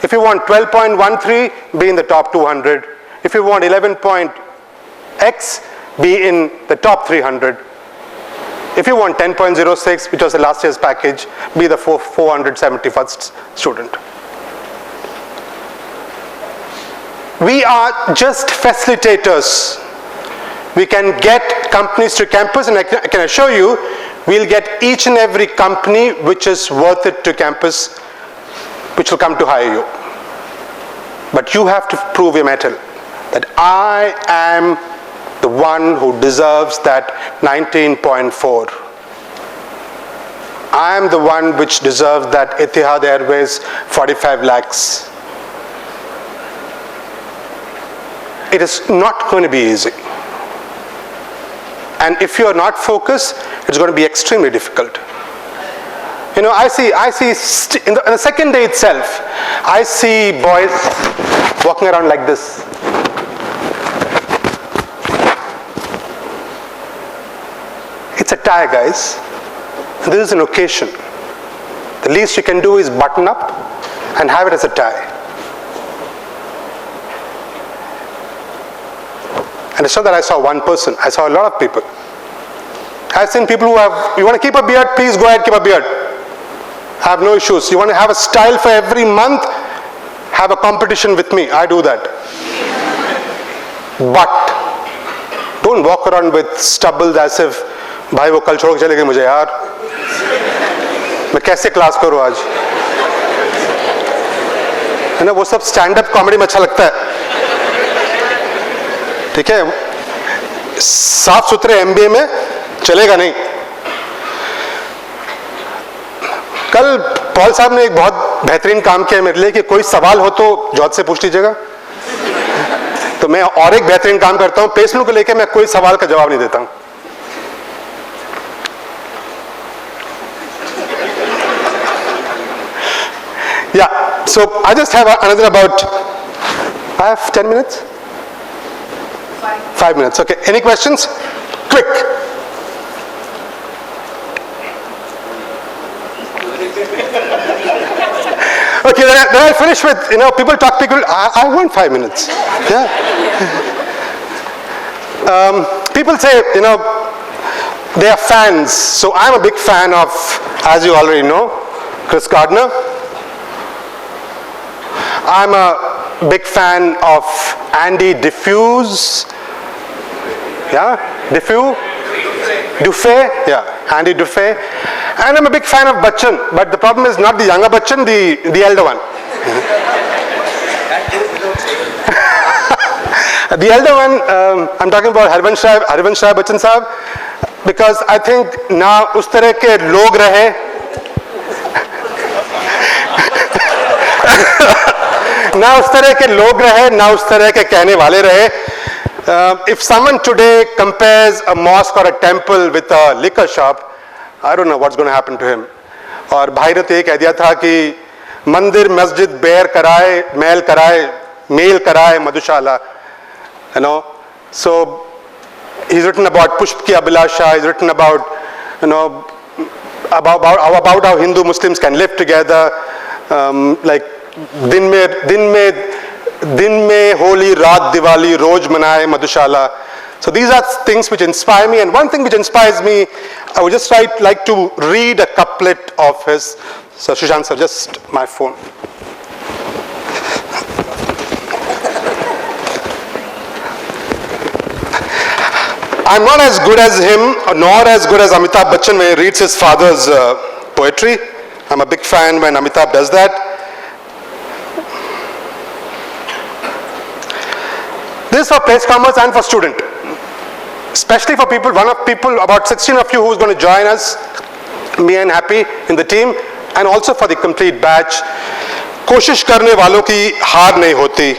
If you want 12.13, be in the top 200. If you want 11.x, be in the top 300. If you want 10.06, which was the last year's package, be the 471st student. We are just facilitators. We can get companies to campus, and I can assure you, we'll get each and every company which is worth it to campus, which will come to hire you. But you have to prove your mettle, that I am the one who deserves that 19.4. I am the one which deserves that Etihad Airways 45 lakhs. It is not going to be easy. And if you are not focused, it's going to be extremely difficult. You know, I see in the second day itself, I see boys walking around like this. It's a tie, guys. This is an occasion. The least you can do is button up and have it as a tie. And it's not that I saw one person, I saw a lot of people. I've seen people who have, you want to keep a beard, please go ahead, keep a beard. I have no issues. You want to have a style for every month, have a competition with me, I do that. But don't walk around with stubble as if, भाई वो कल छोड़ के चले गए मुझे यार, मैं कैसे क्लास करूँ आज? है ना, वो सब स्टैंड अप कॉमेडी में अच्छा लगता है. ठीक है, साफ सुथरे एमबीए में चलेगा नहीं. कल पॉल साहब ने एक बहुत बेहतरीन काम किया मेरे लिए कि कोई सवाल हो तो जॉर्ज से पूछ लीजिएगा. तो मैं और एक बेहतरीन काम करता हूं, प्लेसमेंट को लेकर मैं कोई सवाल का जवाब नहीं देता हूं. Yeah, so I just have another about, I have 10 minutes? 5 minutes, okay. Any questions? Quick. Okay, then I'll finish with, you know, people, I want 5 minutes. Yeah. People say, you know, they are fans. So I'm a big fan of, as you already know, Chris Gardner. I'm a big fan of Andy Diffuse. Yeah, Dufay, yeah, Andy Dufay. And I'm a big fan of Bachchan, but the problem is not the younger Bachchan, the elder one. The elder one, I'm talking about Harivansh Rai Bachchan Sahab, because I think na us tarah ke log rahe, ना उस तरह के लोग रहे, ना उस तरह के कहने वाले रहे. If someone today compares a mosque or a temple with a liquor shop, I don't know what's going to happen to him. और भाई ने कह दिया था कि मंदिर मस्जिद बेर कराए मेल कराए मधुशाला, you know. So he's written about Pushp ki Abhilasha, he's written about, you know, about how Hindu Muslims can live together, like दिन में होली रात दिवाली रोज मनाए मधुशाला. So these are things which inspire me, and one thing which inspires me, I would just like to read a couplet of his. So Sushant sir, just my phone. I'm not as good as him, nor as good as Amitabh Bachchan when he reads his father's poetry. I'm a big fan when Amitabh does that. This is for place commerce and for student. Especially for people, about 16 of you who's going to join us, me and Happy in the team, and also for the complete batch. कोशिश करने वालों की हार नहीं होती.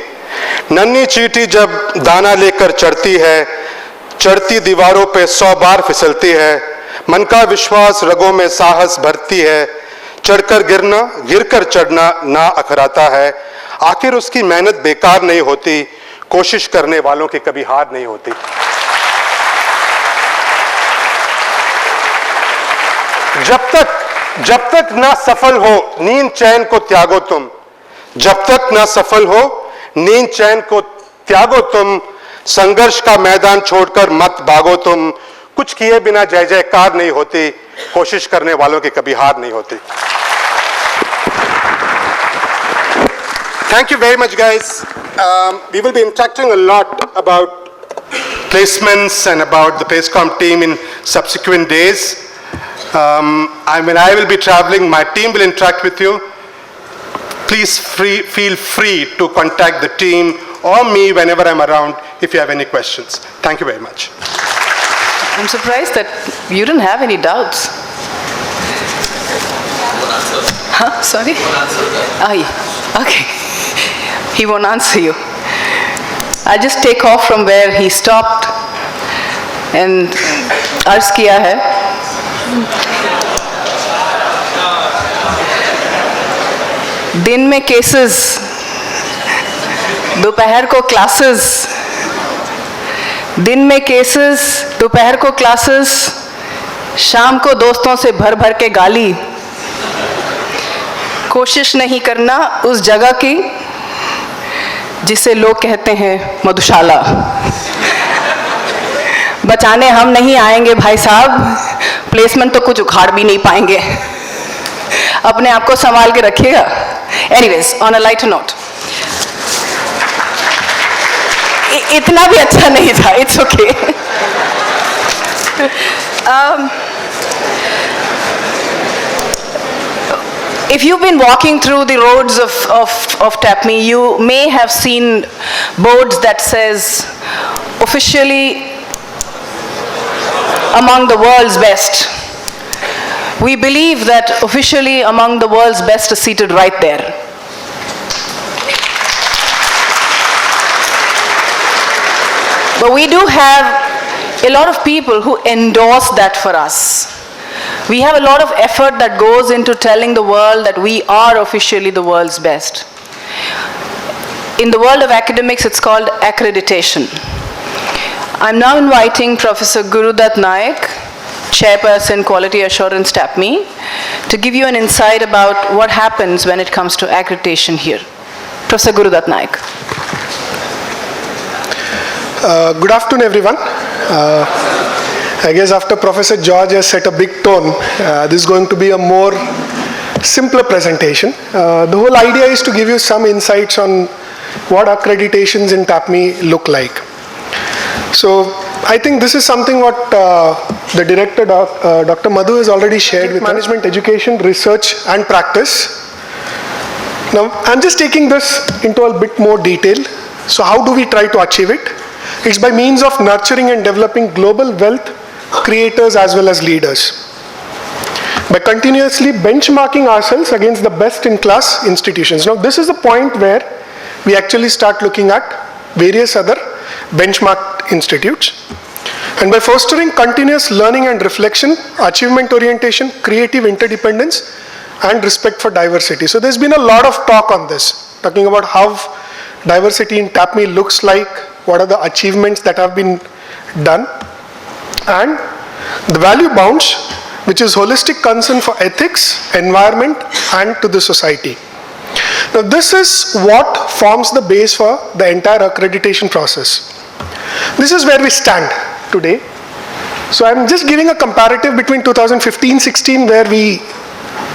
नन्ही चींटी जब दाना लेकर चढ़ती है, चढ़ती दीवारों पे 100 बार फिसलती है. मन का विश्वास रगों में साहस भरती है. चढ़कर गिरना, गिरकर चढ़ना ना अखराता है. आखिर उसकी मेहनत बेकार नहीं होती. कोशिश करने वालों की कभी हार नहीं होती. जब तक ना सफल हो नींद चैन को त्यागो तुम. जब तक ना सफल हो नींद चैन को त्यागो तुम. संघर्ष का मैदान छोड़कर मत भागो तुम. कुछ किए बिना जय जयकार नहीं होती. कोशिश करने वालों की कभी हार नहीं होती. Thank you very much, guys. We will be interacting a lot about placements and about the PACECOM team in subsequent days. I will be traveling, my team will interact with you. Please feel free to contact the team or me whenever I'm around if you have any questions. Thank you very much. I'm surprised that you didn't have any doubts. Huh? Sorry? Okay. He won't answer you. I'll just take off from where he stopped and अर्ज किया है. दिन में cases, दोपहर को classes. दिन में cases, दोपहर को क्लासेस. शाम को दोस्तों से भर भर के गाली. कोशिश नहीं करना उस जगह की जिसे लोग कहते हैं मधुशाला. बचाने हम नहीं आएंगे भाई साहब, प्लेसमेंट तो कुछ उखाड़ भी नहीं पाएंगे. अपने आप को संभाल के रखिएगा. Anyways, on a lighter note, इतना भी अच्छा नहीं था. It's okay. If you've been walking through the roads of TAPMI, you may have seen boards that says officially among the world's best. We believe that officially among the world's best is seated right there. But we do have a lot of people who endorse that for us. We have a lot of effort that goes into telling the world that we are officially the world's best. In the world of academics, it's called accreditation. I'm now inviting Professor Gurudat Naik, Chairperson Quality Assurance TAPMI, to give you an insight about what happens when it comes to accreditation here. Professor Gurudat Naik. Good afternoon, everyone. I guess after Professor George has set a big tone, this is going to be a more simpler presentation. The whole idea is to give you some insights on what accreditations in TAPMI look like. So I think this is something what the director, Dr. Madhu, has already shared with management, education, research and practice. Now I'm just taking this into a bit more detail. So how do we try to achieve it? It's by means of nurturing and developing global wealth creators as well as leaders. By continuously benchmarking ourselves against the best in class institutions. Now this is the point where we actually start looking at various other benchmark smart institutes. And by fostering continuous learning and reflection, achievement orientation, creative interdependence, and respect for diversity. So there's been a lot of talk on this, talking about how diversity in TAPMI looks like, what are the achievements that have been done, and the value bounds, which is holistic concern for ethics, environment, and to the society. Now this is what forms the base for the entire accreditation process. This is where we stand today. So I'm just giving a comparative between 2015-16, where we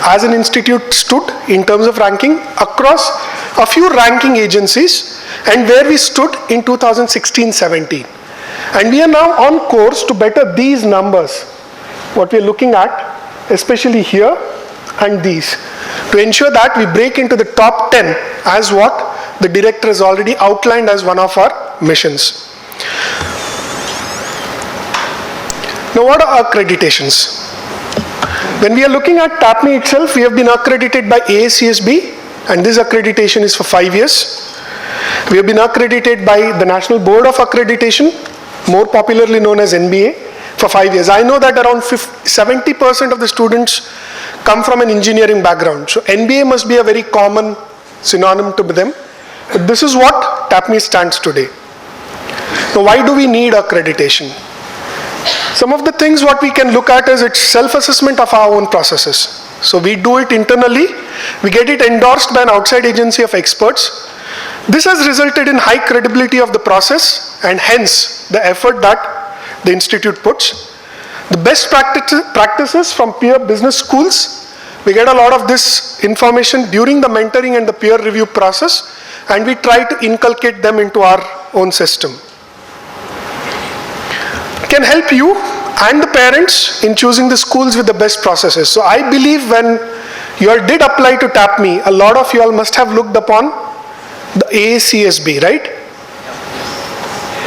as an institute stood in terms of ranking across a few ranking agencies, and where we stood in 2016-17. And we are now on course to better these numbers, what we are looking at, especially here and these, to ensure that we break into the top 10 as what the director has already outlined as one of our missions. Now what are accreditations? When we are looking at TAPMI itself, we have been accredited by AACSB, and this accreditation is for 5 years. We have been accredited by the National Board of Accreditation, more popularly known as NBA, for 5 years. I know that around 70% of the students come from an engineering background. So NBA must be a very common synonym to them. But this is what TAPMI stands today. Now why do we need accreditation? Some of the things what we can look at is its self-assessment of our own processes. So we do it internally, we get it endorsed by an outside agency of experts. This has resulted in high credibility of the process and hence the effort that the institute puts. The best practices from peer business schools, we get a lot of this information during the mentoring and the peer review process, and we try to inculcate them into our own system. Can help you and the parents in choosing the schools with the best processes. So I believe when you all did apply to TAPMI, a lot of you all must have looked upon the AACSB, right?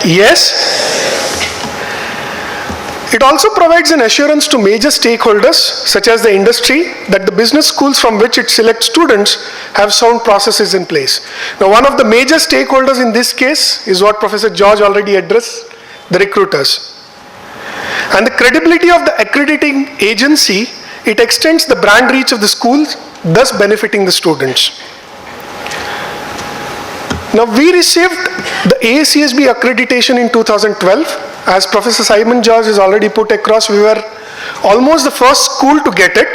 Yes? It also provides an assurance to major stakeholders, such as the industry, that the business schools from which it selects students have sound processes in place. Now, one of the major stakeholders in this case is what Professor George already addressed, the recruiters. And the credibility of the accrediting agency, it extends the brand reach of the schools, thus benefiting the students. Now, we received the AACSB accreditation in 2012. As Professor Simon George has already put across, we were almost the first school to get it,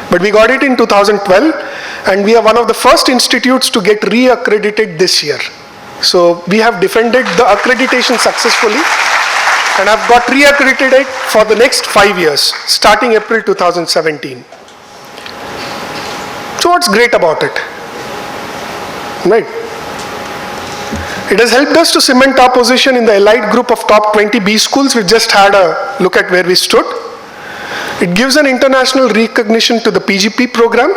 but we got it in 2012, and we are one of the first institutes to get re-accredited this year. So we have defended the accreditation successfully, and have got re-accredited for the next 5 years, starting April 2017. So what's great about it? Right? It has helped us to cement our position in the elite group of top 20 B schools. We just had a look at where we stood. It gives an international recognition to the PGP program.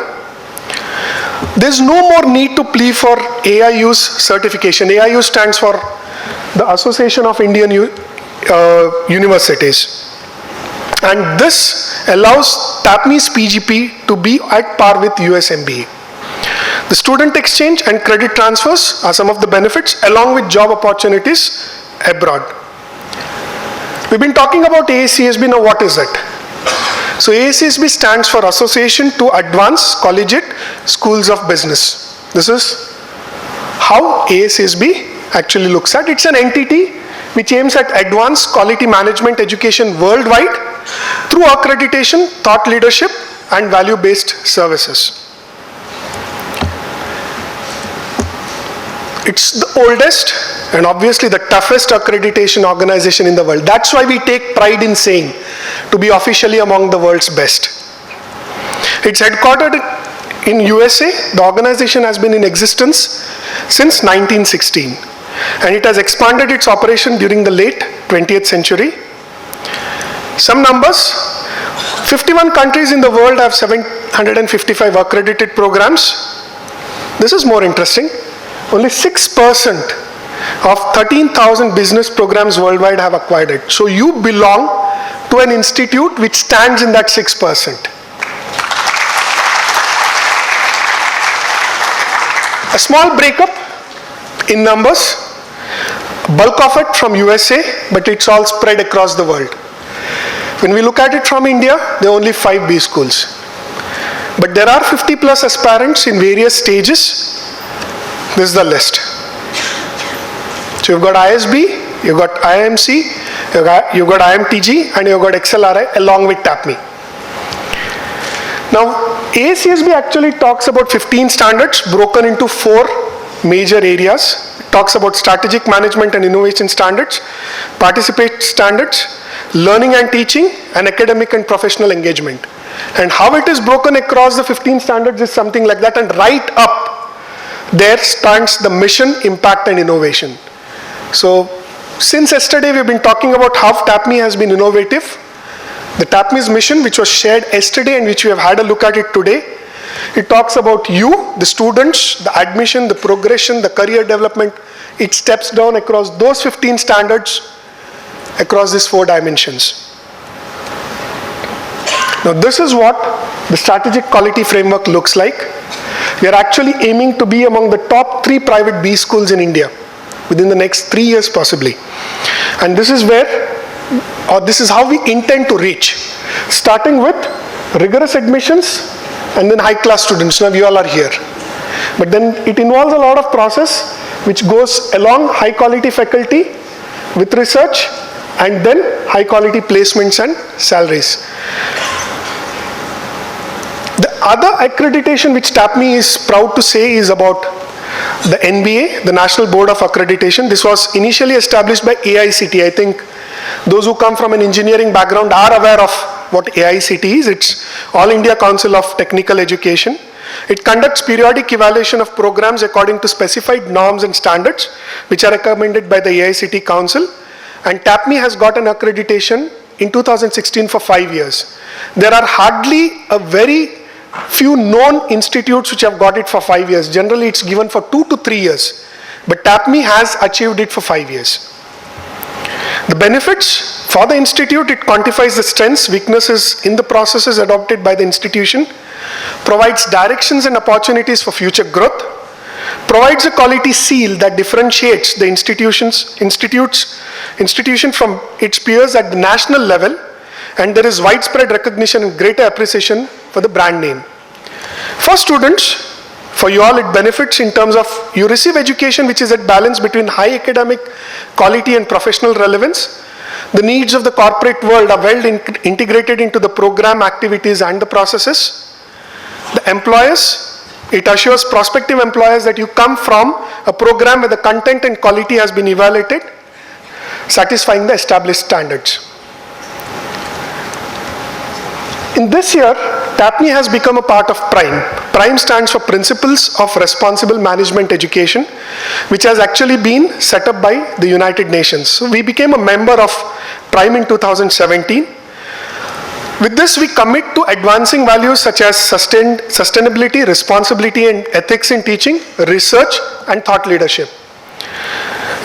There's no more need to plea for AIU's certification. AIU stands for the Association of Indian Universities. And this allows TAPMI's PGP to be at par with US MBA. The student exchange and credit transfers are some of the benefits, along with job opportunities abroad. We've been talking about AACSB, now what is it? So AACSB stands for Association to Advance Collegiate Schools of Business. This is how AACSB actually looks at. It's an entity which aims at advanced quality management education worldwide through accreditation, thought leadership, and value-based services. It's the oldest and obviously the toughest accreditation organization in the world. That's why we take pride in saying to be officially among the world's best. It's headquartered in USA. The organization has been in existence since 1916, and it has expanded its operation during the late 20th century. Some numbers: 51 countries in the world have 755 accredited programs. This is more interesting. Only 6% of 13,000 business programs worldwide have acquired it. So you belong to an institute which stands in that 6%. A small breakup in numbers. bulk of it from USA, but it's all spread across the world. When we look at it from India, there are only 5 B schools. But there are 50 plus aspirants in various stages. This is the list. So you've got ISB, you've got IMC, you've got IMTG, and you've got XLRI along with TAPMI. Now, AACSB actually talks about 15 standards broken into 4 major areas. It talks about strategic management and innovation standards, participate standards, learning and teaching, and academic and professional engagement. And how it is broken across the 15 standards is something like that, and right up there stands the mission, impact, and innovation. So, since yesterday we've been talking about how TAPMI has been innovative. The TAPMI's mission, which was shared yesterday and which we have had a look at it today, it talks about you, the students, the admission, the progression, the career development. It steps down across those 15 standards across these 4 dimensions. Now this is what the strategic quality framework looks like. We are actually aiming to be among the top 3 private B schools in India within the next 3 years possibly. And this is where, or this is how we intend to reach, starting with rigorous admissions and then high class students. Now you all are here. But then it involves a lot of process which goes along high quality faculty with research and then high quality placements and salaries. The other accreditation which TAPMI is proud to say is about the NBA, the National Board of Accreditation. This was initially established by AICT. I think those who come from an engineering background are aware of what AICT is. It's All India Council of Technical Education. It conducts periodic evaluation of programs according to specified norms and standards which are recommended by the AICT Council. And TAPMI has got an accreditation in 2016 for 5 years. There are hardly a very few known institutes which have got it for 5 years. Generally it's given for 2 to 3 years. But TAPMI has achieved it for 5 years. The benefits for the institute, it quantifies the strengths, weaknesses in the processes adopted by the institution, provides directions and opportunities for future growth, provides a quality seal that differentiates the institution from its peers at the national level, and there is widespread recognition and greater appreciation for the brand name. For students, for you all it benefits in terms of you receive education which is at balance between high academic quality and professional relevance. The needs of the corporate world are well integrated into the program activities and the processes. The employers, it assures prospective employers that you come from a program where the content and quality has been evaluated, satisfying the established standards. In this year, TAPMI has become a part of PRIME. PRIME stands for Principles of Responsible Management Education, which has actually been set up by the United Nations. So we became a member of PRIME in 2017. With this, we commit to advancing values such as sustainability, responsibility, and ethics in teaching, research, and thought leadership.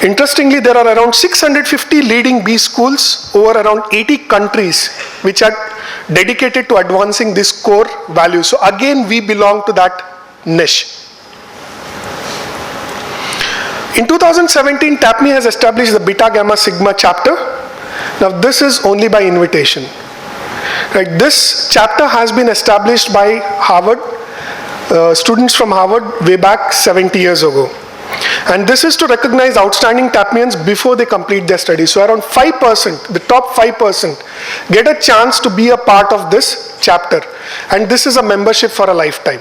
Interestingly, there are around 650 leading B schools over around 80 countries which are dedicated to advancing this core value. So again, we belong to that niche. In 2017, TAPMI has established the Beta Gamma Sigma chapter. Now this is only by invitation. Right, this chapter has been established by Harvard, students from Harvard way back 70 years ago. And this is to recognize outstanding TAPMians before they complete their studies. So around 5%, the top 5% get a chance to be a part of this chapter. And this is a membership for a lifetime.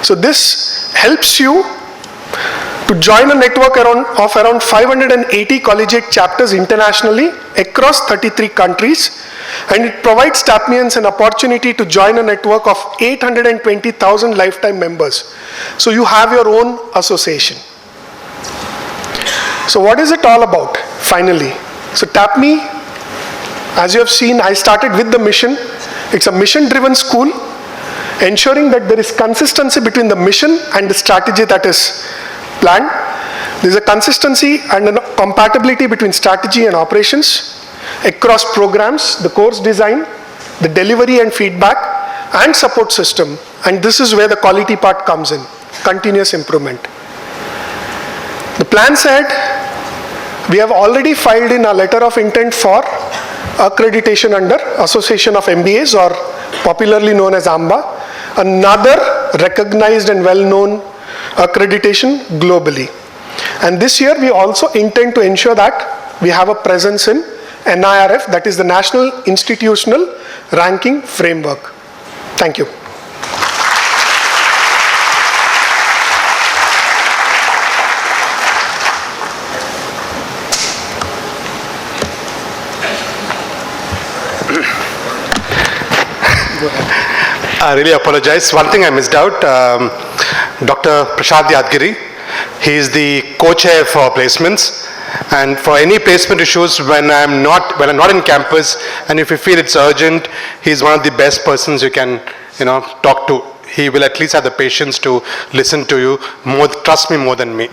So this helps you to join a network of around 580 collegiate chapters internationally across 33 countries. And it provides TAPMians an opportunity to join a network of 820,000 lifetime members. So you have your own association. So what is it all about, finally? So TAPMI, as you have seen, I started with the mission. It's a mission-driven school, ensuring that there is consistency between the mission and the strategy that is planned. There is a consistency and a compatibility between strategy and operations across programs, the course design, the delivery and feedback, and support system. And this is where the quality part comes in, continuous improvement. The plan said, We have already filed in a letter of intent for accreditation under Association of MBAs, or popularly known as AMBA, another recognized and well-known accreditation globally. And this year we also intend to ensure that we have a presence in NIRF, that is the National Institutional Ranking Framework. Thank you. I really apologize. One thing I missed out, Dr. Prashad Yadgiri, he is the co-chair for placements, and for any placement issues when I'm not in campus, and if you feel it's urgent, he's one of the best persons you can talk to. He will at least have the patience to listen to you, trust me more than me.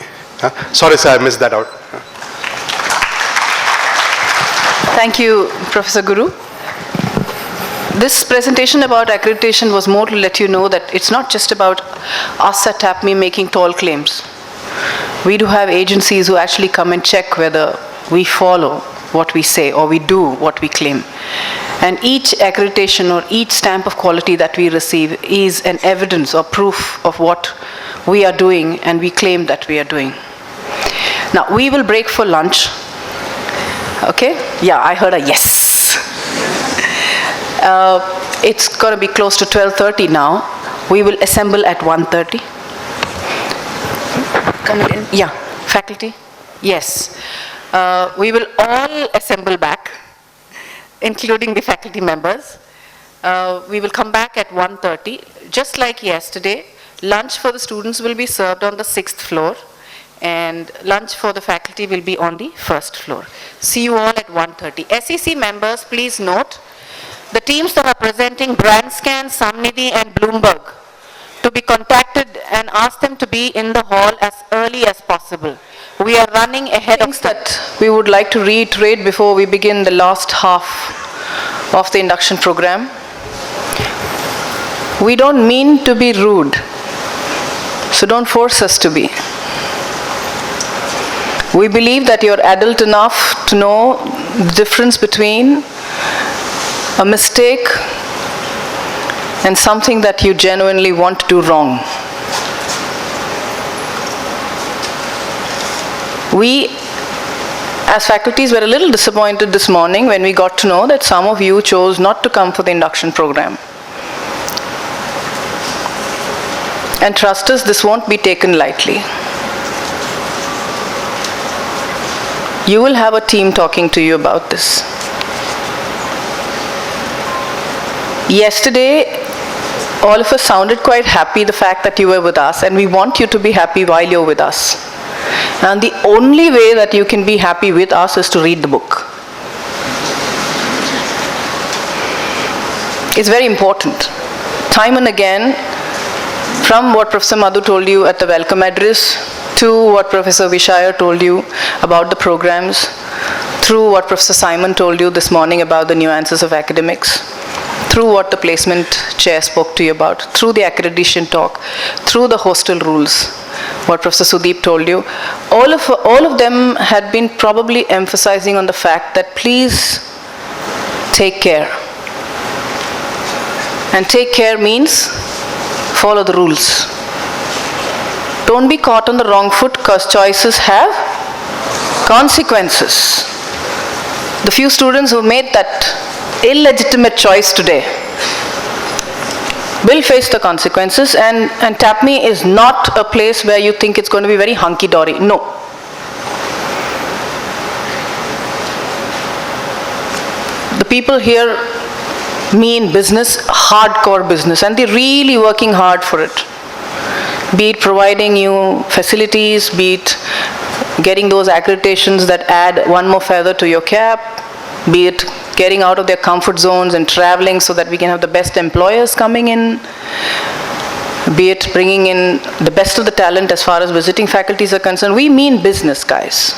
Sorry sir, I missed that out. Thank you, Professor Guru. This presentation about accreditation was more to let you know that it's not just about us at TAPMI making tall claims. We do have agencies who actually come and check whether we follow what we say or we do what we claim. And each accreditation or each stamp of quality that we receive is an evidence or proof of what we are doing and we claim that we are doing. Now, we will break for lunch. Okay? Yeah, I heard a yes. It's going to be close to 12:30 now. We will assemble at 1:30. Come in. Yeah, faculty? Yes. We will all assemble back, including the faculty members. We will come back at 1:30. Just like yesterday, lunch for the students will be served on the 6th floor, and lunch for the faculty will be on the 1st floor. See you all at 1:30. SEC members, please note, the teams that are presenting Brandscan, Samnidhi and Bloomberg to be contacted and ask them to be in the hall as early as possible. We are running ahead of that. We would like to reiterate before we begin the last half of the induction program. We don't mean to be rude, so don't force us to be. We believe that you're adult enough to know the difference between a mistake and something that you genuinely want to do wrong. We, as faculties, were a little disappointed this morning when we got to know that some of you chose not to come for the induction program. And trust us, this won't be taken lightly. You will have a team talking to you about this. Yesterday, all of us sounded quite happy the fact that you were with us, and we want you to be happy while you're with us. And the only way that you can be happy with us is to read the book. It's very important. Time and again, from what Professor Madhu told you at the welcome address, to what Professor Vishaya told you about the programs, through what Professor Simon told you this morning about the nuances of academics, through what the placement chair spoke to you about, through the accreditation talk, through the hostel rules, what Professor Sudeep told you, all of them had been probably emphasizing on the fact that please take care. And take care means follow the rules. Don't be caught on the wrong foot, because choices have consequences. The few students who made that illegitimate choice today will face the consequences, and TAPMI is not a place where you think it's going to be very hunky-dory. No. The people here mean business, hardcore business, and they're really working hard for it. Be it providing you facilities, be it getting those accreditations that add one more feather to your cap, be it getting out of their comfort zones and traveling so that we can have the best employers coming in, be it bringing in the best of the talent as far as visiting faculties are concerned. We mean business, guys.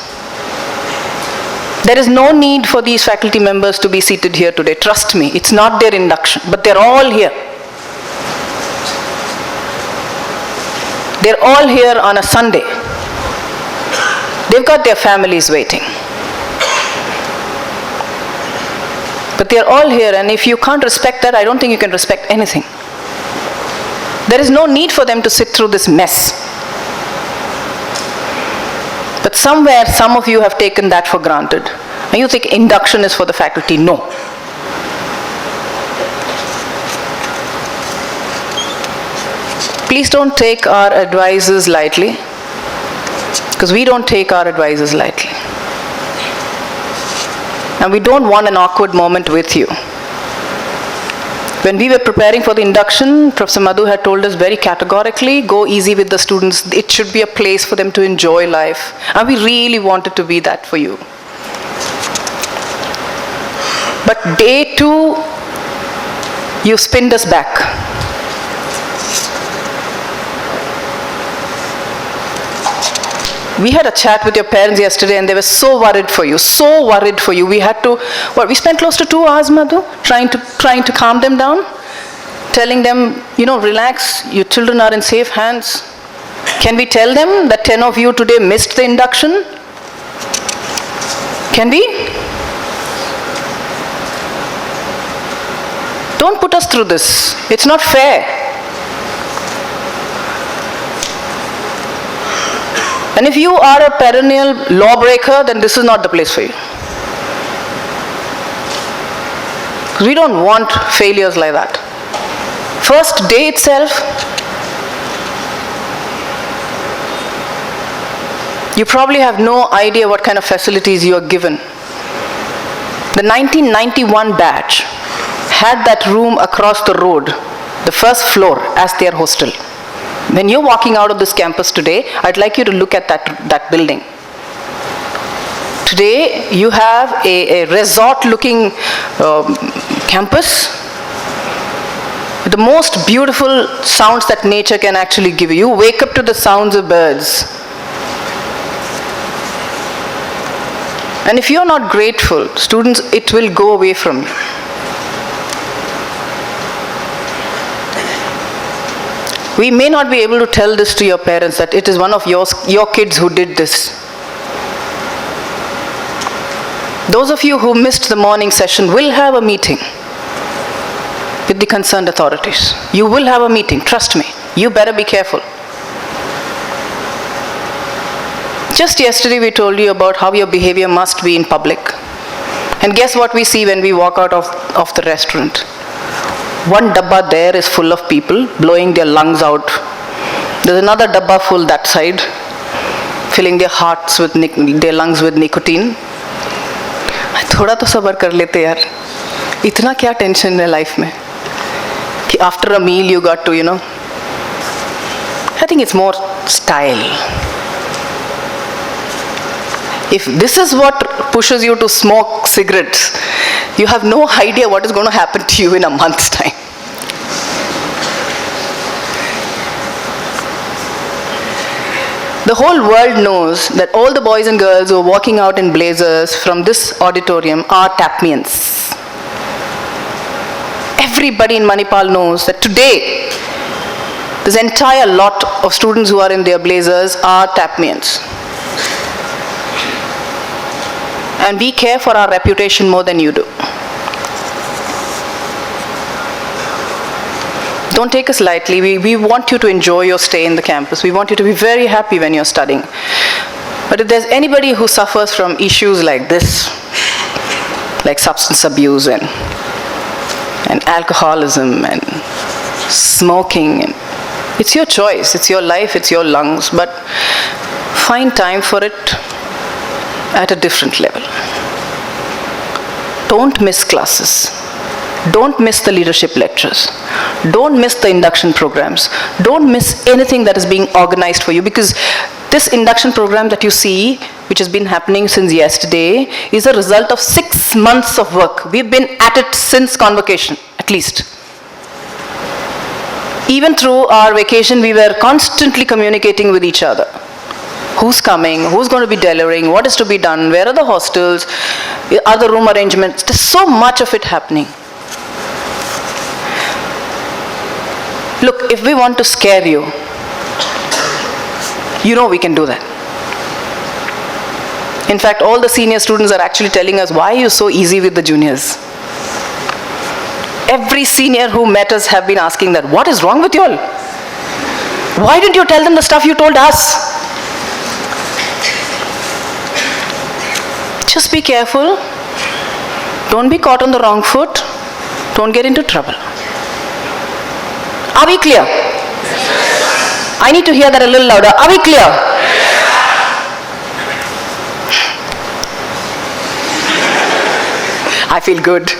There is no need for these faculty members to be seated here today. Trust me, it's not their induction, but they're all here. They're all here on a Sunday. They've got their families waiting. But they're all here, and if you can't respect that, I don't think you can respect anything. There is no need for them to sit through this mess. But somewhere, some of you have taken that for granted. And you think induction is for the faculty. No. Please don't take our advices lightly, because we don't take our advices lightly. And we don't want an awkward moment with you. When we were preparing for the induction, Professor Madhu had told us very categorically, go easy with the students. It should be a place for them to enjoy life. And we really wanted to be that for you. But day 2, you spinned us back. We had a chat with your parents yesterday and they were so worried for you, so worried for you. We had to, we spent close to 2 hours, Madhu, trying to calm them down, telling them, relax, your children are in safe hands. Can we tell them that 10 of you today missed the induction? Can we? Don't put us through this. It's not fair. And if you are a perennial lawbreaker, then this is not the place for you. We don't want failures like that. First day itself, you probably have no idea what kind of facilities you are given. The 1991 batch had that room across the road, the first floor, as their hostel. When you're walking out of this campus today, I'd like you to look at that building. Today, you have a resort-looking campus with the most beautiful sounds that nature can actually give you. You wake up to the sounds of birds. And if you're not grateful, students, it will go away from you. We may not be able to tell this to your parents, that it is one of your kids who did this. Those of you who missed the morning session will have a meeting with the concerned authorities. You will have a meeting, trust me. You better be careful. Just yesterday we told you about how your behavior must be in public. And guess what we see when we walk out of the restaurant? One dabba there is full of people blowing their lungs out. There's another dabba full that side, filling their hearts with their lungs with nicotine. थोड़ा तो सबर कर लेते यार. इतना क्या tension है life में कि after a meal you got to, I think it's more style. If this is what pushes you to smoke cigarettes, you have no idea what is going to happen to you in a month's time. The whole world knows that all the boys and girls who are walking out in blazers from this auditorium are TAPMians. Everybody in Manipal knows that today, this entire lot of students who are in their blazers are TAPMians. And we care for our reputation more than you do. Don't take us lightly. We want you to enjoy your stay in the campus. We want you to be very happy when you're studying. But if there's anybody who suffers from issues like this, like substance abuse and alcoholism and smoking, it's your choice, it's your life, it's your lungs, but find time for it at a different level. Don't miss classes. Don't miss the leadership lectures. Don't miss the induction programs. Don't miss anything that is being organized for you, because this induction program that you see, which has been happening since yesterday, is a result of 6 months of work. We've been at it since convocation, at least. Even through our vacation, we were constantly communicating with each other. Who's coming? Who's going to be delivering? What is to be done? Where are the hostels? Are the room arrangements? There's so much of it happening. Look, if we want to scare you, we can do that. In fact, all the senior students are actually telling us, why are you so easy with the juniors? Every senior who met us have been asking that, what is wrong with you all? Why didn't you tell them the stuff you told us? Just be careful. Don't be caught on the wrong foot. Don't get into trouble. Are we clear? I need to hear that a little louder. Are we clear? I feel good.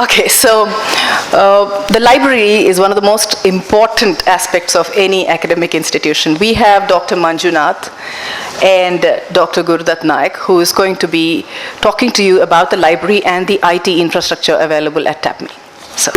Okay, so the library is one of the most important aspects of any academic institution. We have Dr. Manjunath and Dr. Gurudat Naik, who is going to be talking to you about the library and the IT infrastructure available at TAPMI. So.